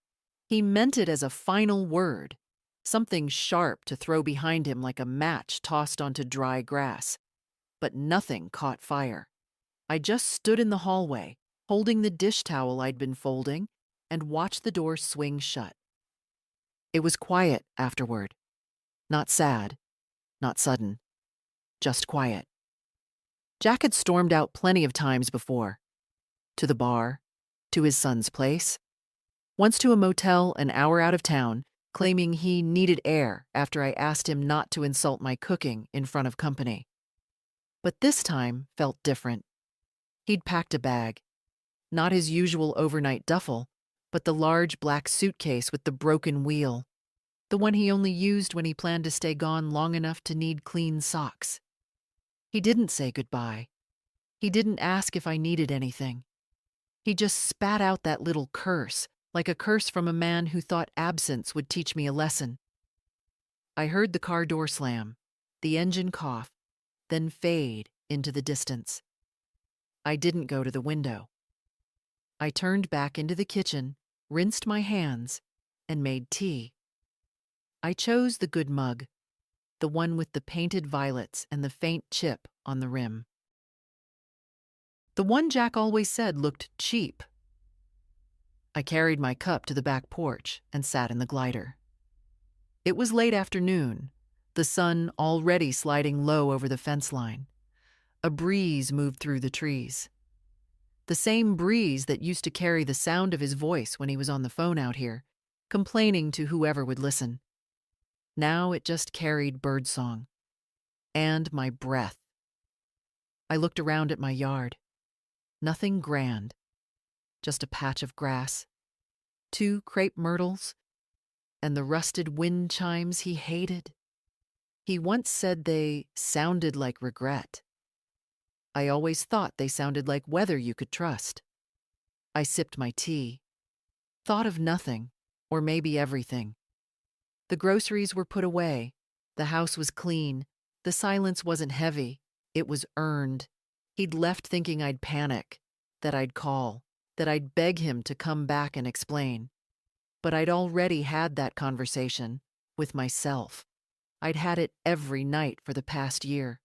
He meant it as a final word. something sharp to throw behind him like a match tossed onto dry grass. But nothing caught fire. I just stood in the hallway, holding the dish towel I'd been folding, and watched the door swing shut. It was quiet afterward. Not sad, not sudden, just quiet. Jack had stormed out plenty of times before. To the bar, to his son's place, once to a motel an hour out of town, claiming he needed air after I asked him not to insult my cooking in front of company. But this time felt different. He'd packed a bag. Not his usual overnight duffel, but the large black suitcase with the broken wheel. The one he only used when he planned to stay gone long enough to need clean socks. He didn't say goodbye. He didn't ask if I needed anything. He just spat out that little curse, like a curse from a man who thought absence would teach me a lesson. I heard the car door slam, the engine cough, then fade into the distance. I didn't go to the window. I turned back into the kitchen, rinsed my hands, and made tea. I chose the good mug, the one with the painted violets and the faint chip on the rim. The one Jack always said looked cheap. I carried my cup to the back porch and sat in the glider. It was late afternoon, the sun already sliding low over the fence line. A breeze moved through the trees. The same breeze that used to carry the sound of his voice when he was on the phone out here, complaining to whoever would listen. Now it just carried birdsong. And my breath. I looked around at my yard. Nothing grand. Just a patch of grass, 2 crepe myrtles, and the rusted wind chimes he hated. He once said they sounded like regret. I always thought they sounded like weather you could trust. I sipped my tea, thought of nothing, or maybe everything. The groceries were put away, the house was clean, the silence wasn't heavy, it was earned. He'd left thinking I'd panic, that I'd call, that I'd beg him to come back and explain. But I'd already had that conversation with myself. I'd had it every night for the past year.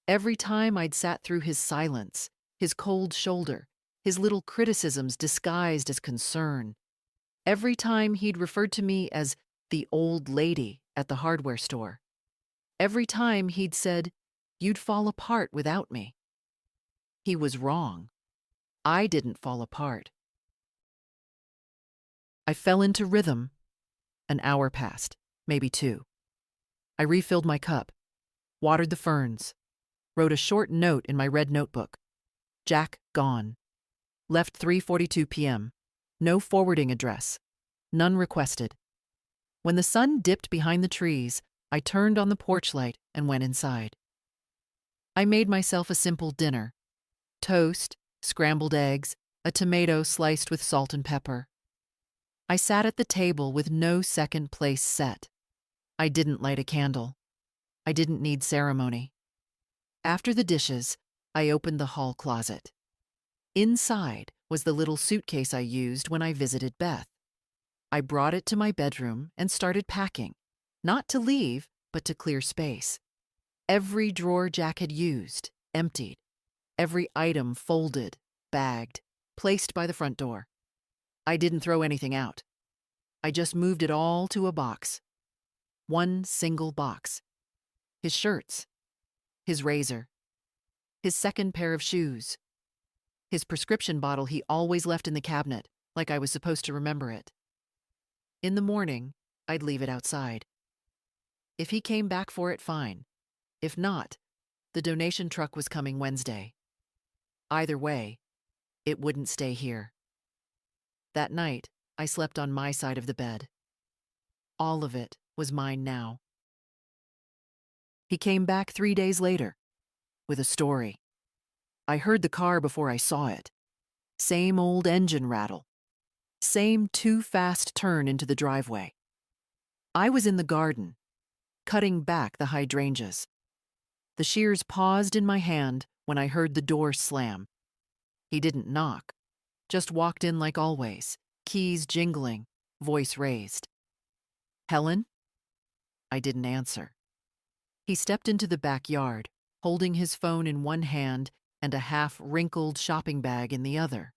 Every time I'd sat through his silence, his cold shoulder, his little criticisms disguised as concern. Every time he'd referred to me as the old lady at the hardware store. Every time he'd said, "You'd fall apart without me." He was wrong. I didn't fall apart. I fell into rhythm. An hour passed, maybe 2. I refilled my cup, watered the ferns, wrote a short note in my red notebook. Jack gone. Left 3:42 p.m. No forwarding address. None requested. When the sun dipped behind the trees, I turned on the porch light and went inside. I made myself a simple dinner. Toast, scrambled eggs, a tomato sliced with salt and pepper. I sat at the table with no second place set. I didn't light a candle. I didn't need ceremony. After the dishes, I opened the hall closet. Inside was the little suitcase I used when I visited Beth. I brought it to my bedroom and started packing, not to leave, but to clear space. Every drawer Jack had used, emptied. Every item folded, bagged, placed by the front door. I didn't throw anything out. I just moved it all to a box. One single box. His shirts, his razor, his second pair of shoes, his prescription bottle he always left in the cabinet, like I was supposed to remember it. In the morning, I'd leave it outside. If he came back for it, fine. If not, the donation truck was coming Wednesday. Either way, it wouldn't stay here. That night, I slept on my side of the bed. All of it was mine now. He came back 3 days later, with a story. I heard the car before I saw it. Same old engine rattle. Same too fast turn into the driveway. I was in the garden, cutting back the hydrangeas. The shears paused in my hand when I heard the door slam. He didn't knock, just walked in like always, keys jingling, voice raised. "Helen?" I didn't answer. He stepped into the backyard, holding his phone in one hand and a half-wrinkled shopping bag in the other.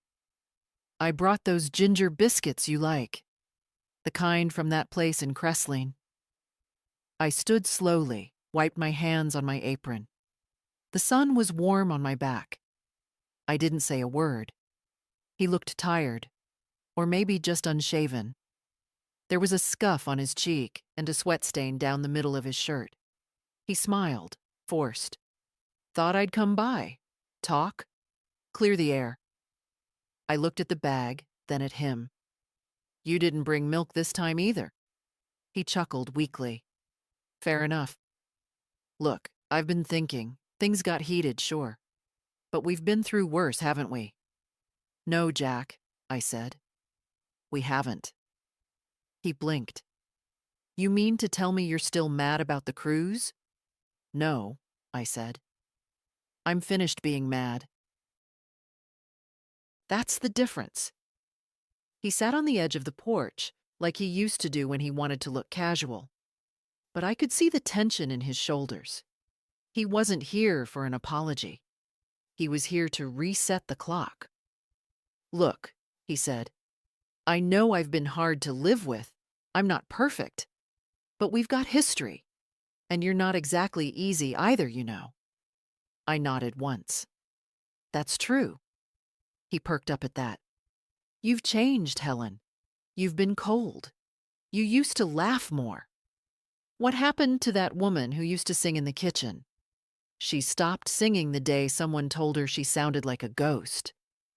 "I brought those ginger biscuits you like. The kind from that place in Cressling." I stood slowly, wiped my hands on my apron. The sun was warm on my back. I didn't say a word. He looked tired, or maybe just unshaven. There was a scuff on his cheek and a sweat stain down the middle of his shirt. He smiled, forced. "Thought I'd come by. Talk. Clear the air." I looked at the bag, then at him. "You didn't bring milk this time either." He chuckled weakly. "Fair enough. Look, I've been thinking. Things got heated, sure. But we've been through worse, haven't we?" "No, Jack," I said. "We haven't." He blinked. "You mean to tell me you're still mad about the cruise?" "No," I said. "I'm finished being mad." That's the difference. He sat on the edge of the porch, like he used to do when he wanted to look casual. But I could see the tension in his shoulders. He wasn't here for an apology. He was here to reset the clock. "Look," he said, "I know I've been hard to live with. I'm not perfect. But we've got history. And you're not exactly easy either, you know." I nodded once. "That's true." He perked up at that. "You've changed, Helen. You've been cold. You used to laugh more. What happened to that woman who used to sing in the kitchen? She stopped singing the day someone told her she sounded like a ghost."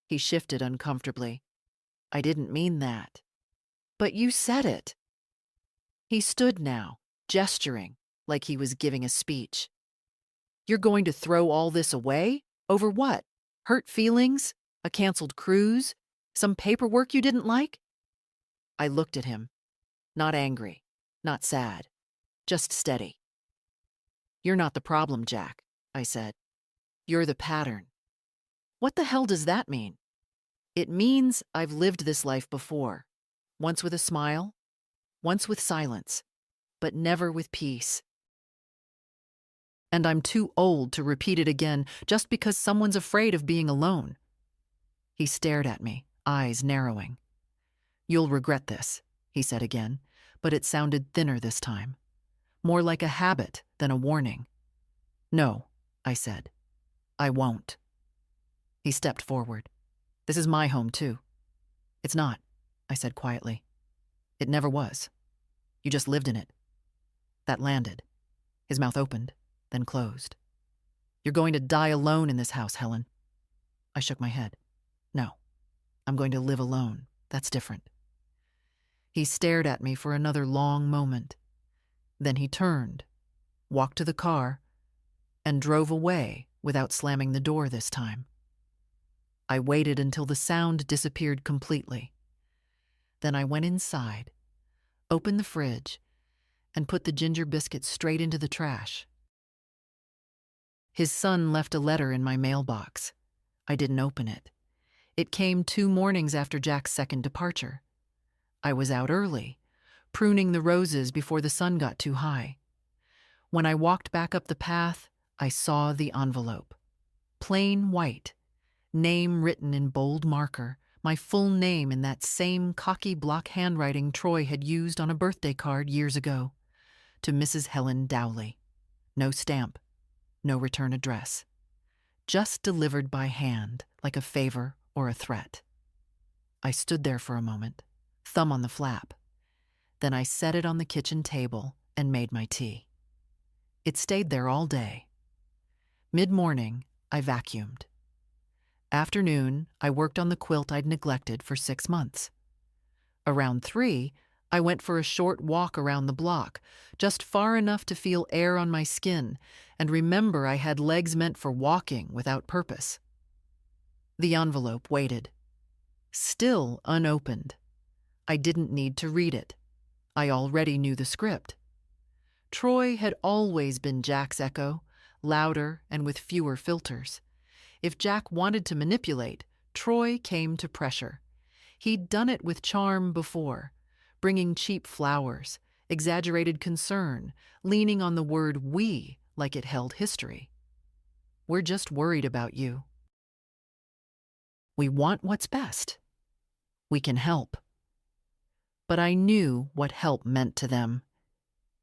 He shifted uncomfortably. "I didn't mean that." "But you said it." He stood now, gesturing like he was giving a speech. "You're going to throw all this away? Over what? Hurt feelings? A canceled cruise? Some paperwork you didn't like?" I looked at him. Not angry, not sad, just steady. "You're not the problem, Jack," I said. "You're the pattern." "What the hell does that mean?" "It means I've lived this life before. Once with a smile, once with silence, but never with peace. And I'm too old to repeat it again just because someone's afraid of being alone." He stared at me, eyes narrowing. "You'll regret this," he said again, but it sounded thinner this time. More like a habit than a warning. "No," I said. "I won't." He stepped forward. "This is my home, too." "It's not," I said quietly. "It never was. You just lived in it." That landed. His mouth opened, then closed. "You're going to die alone in this house, Helen." I shook my head. "No, I'm going to live alone. That's different." He stared at me for another long moment. Then he turned, walked to the car, and drove away without slamming the door this time. I waited until the sound disappeared completely. Then I went inside, opened the fridge, and put the ginger biscuits straight into the trash. His son left a letter in my mailbox. I didn't open it. It came 2 mornings after Jack's second departure. I was out early, pruning the roses before the sun got too high. When I walked back up the path, I saw the envelope. Plain white, name written in bold marker, my full name in that same cocky block handwriting Troy had used on a birthday card years ago. To Mrs. Helen Dowley. No stamp, no return address. Just delivered by hand, like a favor or a threat. I stood there for a moment, thumb on the flap. Then I set it on the kitchen table and made my tea. It stayed there all day. Mid-morning, I vacuumed. Afternoon, I worked on the quilt I'd neglected for 6 months. Around 3, I went for a short walk around the block, just far enough to feel air on my skin and remember I had legs meant for walking without purpose. The envelope waited. Still unopened. I didn't need to read it. I already knew the script. Troy had always been Jack's echo, louder and with fewer filters. If Jack wanted to manipulate, Troy came to pressure. He'd done it with charm before, bringing cheap flowers, exaggerated concern, leaning on the word we like it held history. We're just worried about you. We want what's best. We can help. But I knew what help meant to them.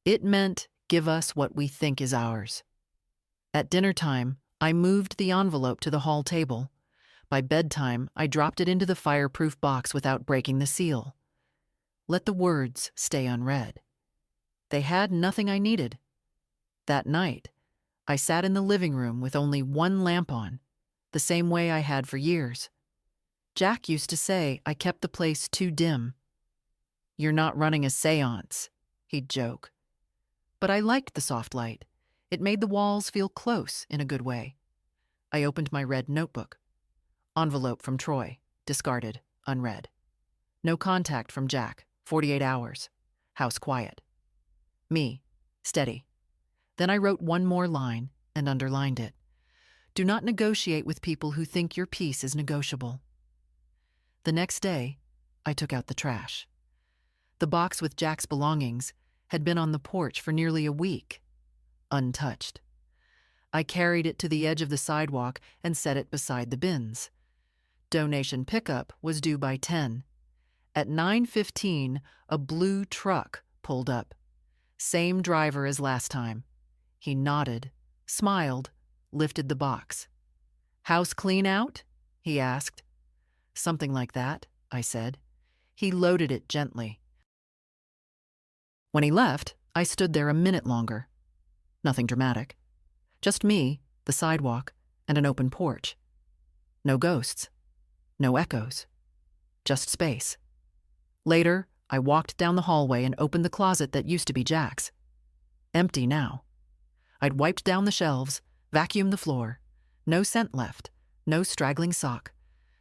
It meant give us what we think is ours. At dinner time, I moved the envelope to the hall table. By bedtime, I dropped it into the fireproof box without breaking the seal. Let the words stay unread. They had nothing I needed. That night, I sat in the living room with only one lamp on, the same way I had for years. Jack used to say I kept the place too dim. "You're not running a seance," he'd joke. But I liked the soft light. It made the walls feel close in a good way. I opened my red notebook. Envelope from Troy, discarded, unread. No contact from Jack, 48 hours. House quiet. Me, steady. Then I wrote one more line and underlined it. Do not negotiate with people who think your peace is negotiable. The next day, I took out the trash. The box with Jack's belongings had been on the porch for nearly a week, untouched. I carried it to the edge of the sidewalk and set it beside the bins. Donation pickup was due by 10. At 9:15, a blue truck pulled up. Same driver as last time. He nodded, smiled, lifted the box. "House clean out?" he asked. "Something like that," I said. He loaded it gently. When he left, I stood there a minute longer. Nothing dramatic. Just me, the sidewalk, and an open porch. No ghosts. No echoes. Just space. Later, I walked down the hallway and opened the closet that used to be Jack's. Empty now. I'd wiped down the shelves, vacuumed the floor. No scent left, no straggling sock.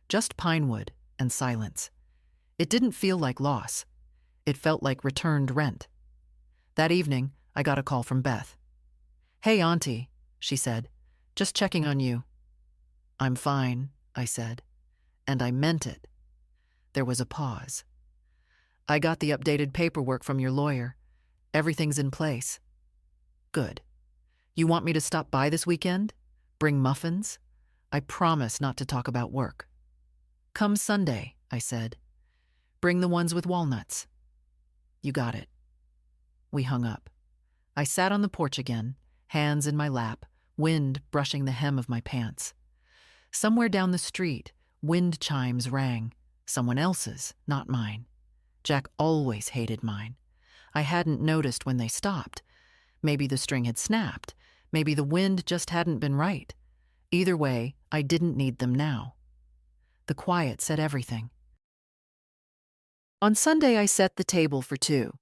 Just pine wood and silence. It didn't feel like loss. It felt like returned rent. That evening, I got a call from Beth. "Hey, Auntie," she said. "Just checking on you." "I'm fine," I said. And I meant it. There was a pause. "I got the updated paperwork from your lawyer. Everything's in place." "Good. You want me to stop by this weekend? Bring muffins? I promise not to talk about work." "Come Sunday," I said. "Bring the ones with walnuts." "You got it." We hung up. I sat on the porch again, hands in my lap, wind brushing the hem of my pants. Somewhere down the street, wind chimes rang. Someone else's, not mine. Jack always hated mine. I hadn't noticed when they stopped. Maybe the string had snapped. Maybe the wind just hadn't been right. Either way, I didn't need them now. The quiet said everything. On Sunday, I set the table for two.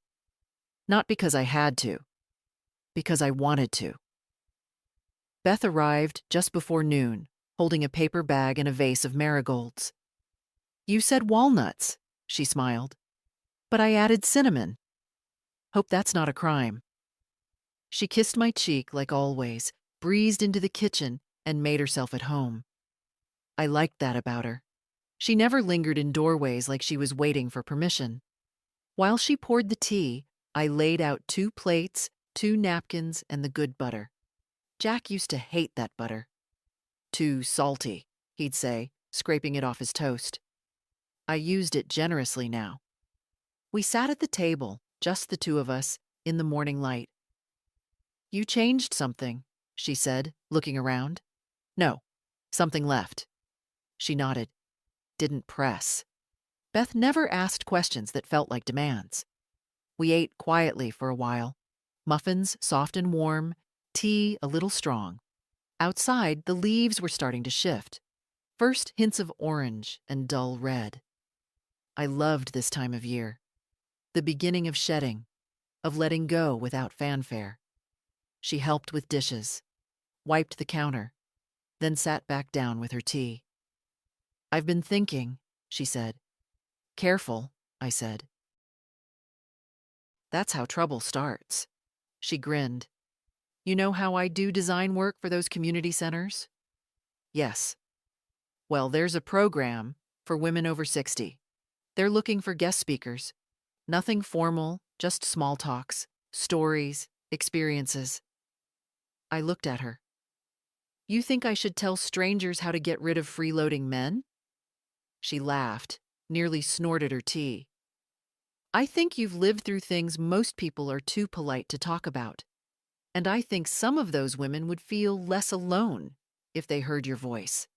Not because I had to, because I wanted to. Beth arrived just before noon, holding a paper bag and a vase of marigolds. "You said walnuts," she smiled. "But I added cinnamon. Hope that's not a crime." She kissed my cheek like always, breezed into the kitchen, and made herself at home. I liked that about her. She never lingered in doorways like she was waiting for permission. While she poured the tea, I laid out 2 plates, 2 napkins, and the good butter. Jack used to hate that butter. "Too salty," he'd say, scraping it off his toast. I used it generously now. We sat at the table, just the two of us, in the morning light. "You changed something," she said, looking around. "No, something left." She nodded. Didn't press. Beth never asked questions that felt like demands. We ate quietly for a while. Muffins soft and warm, tea a little strong. Outside, the leaves were starting to shift. First hints of orange and dull red. I loved this time of year. The beginning of shedding, of letting go without fanfare. She helped with dishes, wiped the counter, then sat back down with her tea. "I've been thinking," she said. "Careful," I said. "That's how trouble starts." She grinned. "You know how I do design work for those community centers?" "Yes." "Well, there's a program for women over 60. They're looking for guest speakers. Nothing formal, Just small talks, stories, experiences. I looked at her. You think I should tell strangers how to get rid of freeloading men? She laughed, nearly snorted her tea. I think you've lived through things most people are too polite to talk about. And I think some of those women would feel less alone if they heard your voice.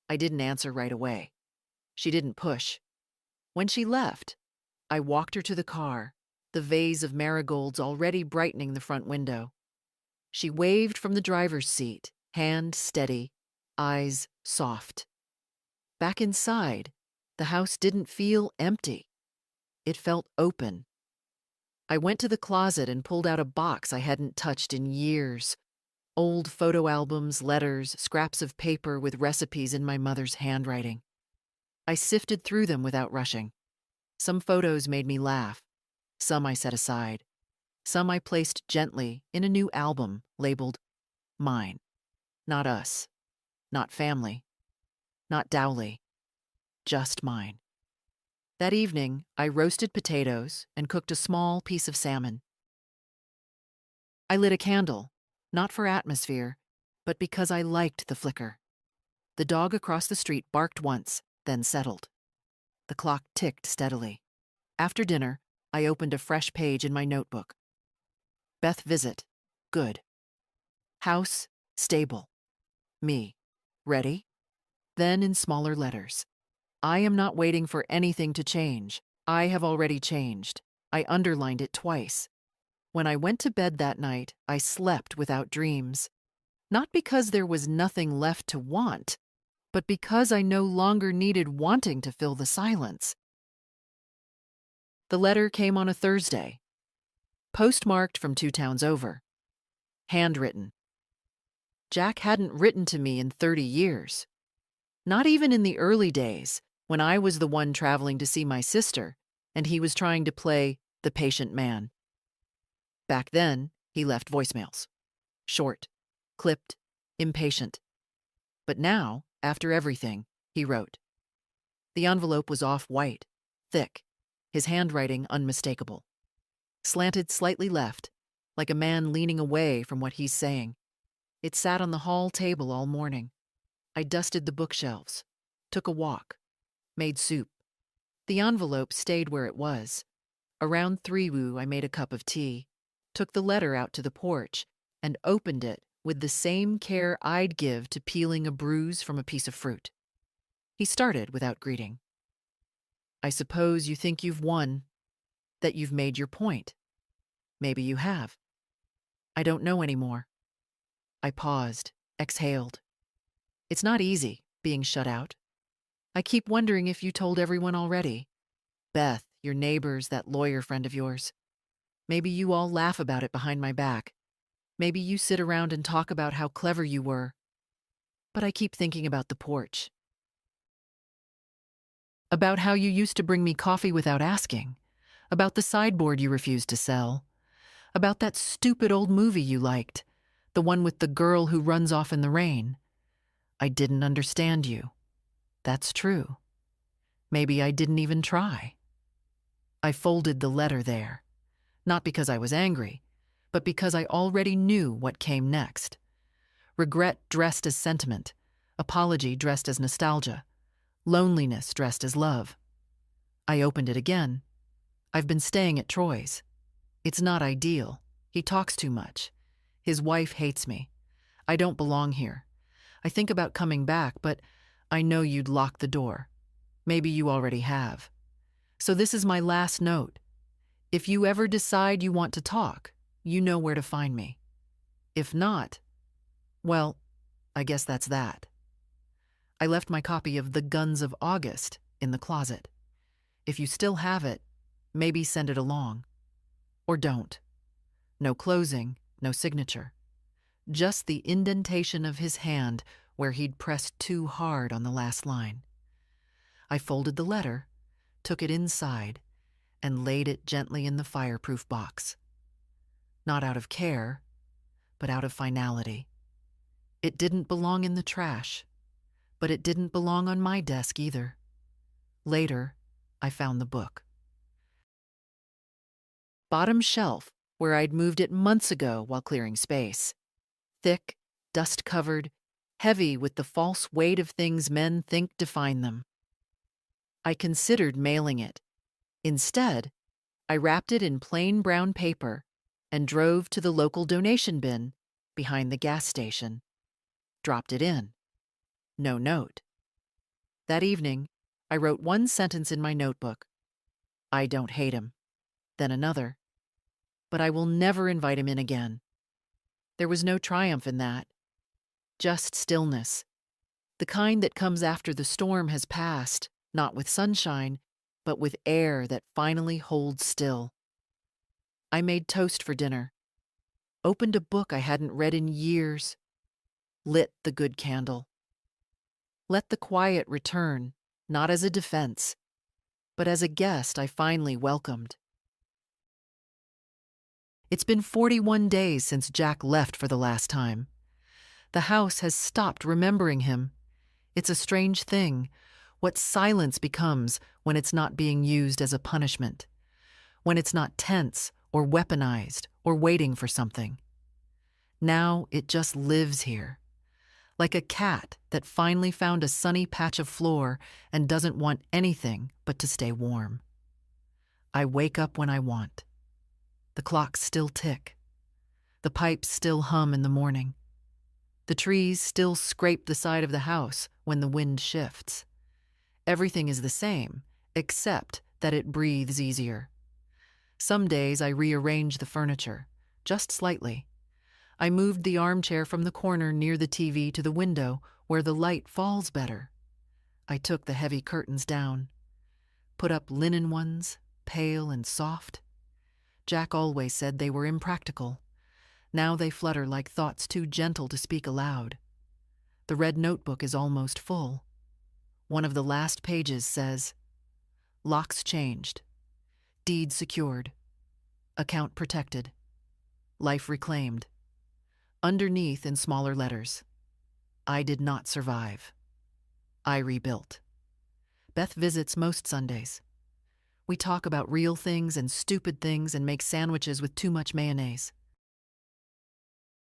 I didn't answer right away. She didn't push. When she left, I walked her to the car, the vase of marigolds already brightening the front window. She waved from the driver's seat, hand steady, eyes soft. Back inside, the house didn't feel empty. It felt open. I went to the closet and pulled out a box I hadn't touched in years. Old photo albums, letters, scraps of paper with recipes in my mother's handwriting. I sifted through them without rushing. Some photos made me laugh. Some I set aside. Some I placed gently in a new album labeled Mine. Not us. Not family. Not Dowley. Just mine. That evening, I roasted potatoes and cooked a small piece of salmon. I lit a candle, not for atmosphere, but because I liked the flicker. The dog across the street barked once, then settled. The clock ticked steadily. After dinner, I opened a fresh page in my notebook. Beth visit. Good. House, stable. Me. Ready? Then in smaller letters. I am not waiting for anything to change. I have already changed. I underlined it twice. When I went to bed that night, I slept without dreams. Not because there was nothing left to want, but because I no longer needed wanting to fill the silence. The letter came on a Thursday, postmarked from 2 towns over. Handwritten. Jack hadn't written to me in 30 years. Not even in the early days, when I was the one traveling to see my sister, and he was trying to play the patient man. Back then, he left voicemails. Short, clipped, impatient. But now, after everything, he wrote. The envelope was off-white, thick, his handwriting unmistakable. Slanted slightly left, like a man leaning away from what he's saying. It sat on the hall table all morning. I dusted the bookshelves, took a walk, made soup. The envelope stayed where it was. Around 3 I made a cup of tea, took the letter out to the porch, and opened it with the same care I'd give to peeling a bruise from a piece of fruit. He started without greeting. I suppose you think you've won, that you've made your point. Maybe you have. I don't know anymore. I paused, exhaled. It's not easy, being shut out. I keep wondering if you told everyone already. Beth, your neighbors, that lawyer friend of yours. Maybe you all laugh about it behind my back. Maybe you sit around and talk about how clever you were. But I keep thinking about the porch. About how you used to bring me coffee without asking. About the sideboard you refused to sell. About that stupid old movie you liked. The one with the girl who runs off in the rain. I didn't understand you. That's true. Maybe I didn't even try. I folded the letter there, not because I was angry, but because I already knew what came next. Regret dressed as sentiment, apology dressed as nostalgia, loneliness dressed as love. I opened it again. I've been staying at Troy's. It's not ideal. He talks too much. His wife hates me. I don't belong here. I think about coming back, but I know you'd lock the door. Maybe you already have. So this is my last note. If you ever decide you want to talk, you know where to find me. If not, well, I guess that's that. I left my copy of The Guns of August in the closet. If you still have it, maybe send it along. Or don't. No closing, no signature. Just the indentation of his hand where he'd pressed too hard on the last line. I folded the letter, took it inside, and laid it gently in the fireproof box. Not out of care, but out of finality. It didn't belong in the trash, but it didn't belong on my desk either. Later, I found the book. Bottom shelf, where I'd moved it months ago while clearing space. Thick, dust-covered, heavy with the false weight of things men think define them. I considered mailing it. Instead, I wrapped it in plain brown paper and drove to the local donation bin behind the gas station. Dropped it in. No note. That evening, I wrote one sentence in my notebook. I don't hate him. Then another. But I will never invite him in again. There was no triumph in that. Just stillness. The kind that comes after the storm has passed, not with sunshine, but with air that finally holds still. I made toast for dinner. Opened a book I hadn't read in years. Lit the good candle. Let the quiet return, not as a defense, but as a guest I finally welcomed. It's been 41 days since Jack left for the last time. The house has stopped remembering him. It's a strange thing, what silence becomes when it's not being used as a punishment, when it's not tense or weaponized or waiting for something. Now it just lives here, like a cat that finally found a sunny patch of floor and doesn't want anything but to stay warm. I wake up when I want. The clocks still tick. The pipes still hum in the morning. The trees still scrape the side of the house when the wind shifts. Everything is the same, except that it breathes easier. Some days I rearrange the furniture, just slightly. I moved the armchair from the corner near the TV to the window where the light falls better. I took the heavy curtains down, put up linen ones, pale and soft. Jack always said they were impractical. Now they flutter like thoughts too gentle to speak aloud. The red notebook is almost full. One of the last pages says, "Locks changed. Deed secured. Account protected. Life reclaimed." Underneath in smaller letters, "I did not survive. I rebuilt." Beth visits most Sundays. We talk about real things and stupid things and make sandwiches with too much mayonnaise.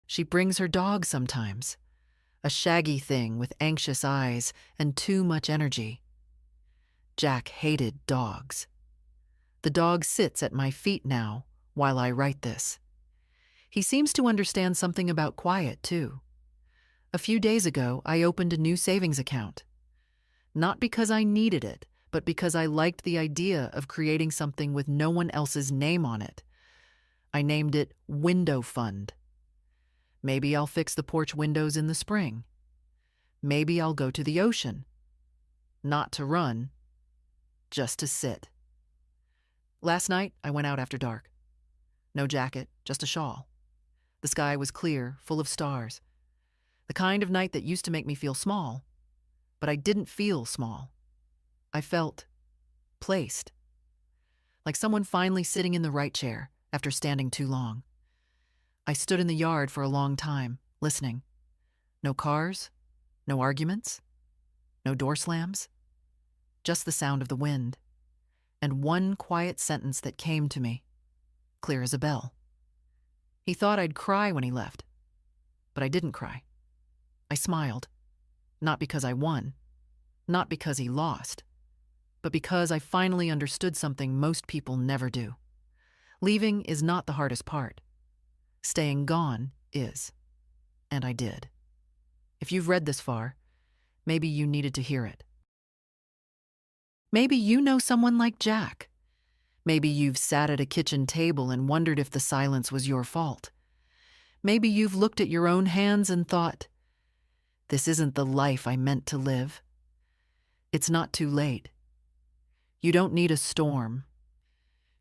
She brings her dog sometimes, a shaggy thing with anxious eyes and too much energy. Jack hated dogs. The dog sits at my feet now while I write this. He seems to understand something about quiet, too. A few days ago, I opened a new savings account. Not because I needed it, but because I liked the idea of creating something with no one else's name on it. I named it Window Fund. Maybe I'll fix the porch windows in the spring. Maybe I'll go to the ocean. Not to run, just to sit. Last night, I went out after dark. No jacket, just a shawl. The sky was clear, full of stars. The kind of night that used to make me feel small. But I didn't feel small. I felt placed. Like someone finally sitting in the right chair after standing too long. I stood in the yard for a long time, listening. No cars, no arguments, no door slams. Just the sound of the wind. And one quiet sentence that came to me, clear as a bell. He thought I'd cry when he left, but I didn't cry. I smiled, not because I won, not because he lost, but because I finally understood something most people never do. Leaving is not the hardest part. Staying gone is, and I did. If you've read this far, maybe you needed to hear it. Maybe you know someone like Jack. Maybe you've sat at a kitchen table and wondered if the silence was your fault. Maybe you've looked at your own hands and thought, this isn't the life I meant to live. It's not too late. You don't need a storm.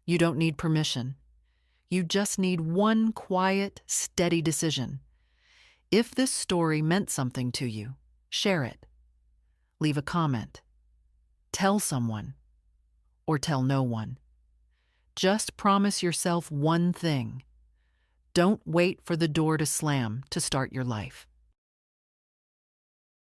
You don't need permission. You just need one quiet, steady decision. If this story meant something to you, share it. Leave a comment. Tell someone. Or tell no one. Just promise yourself one thing. Don't wait for the door to slam to start your life.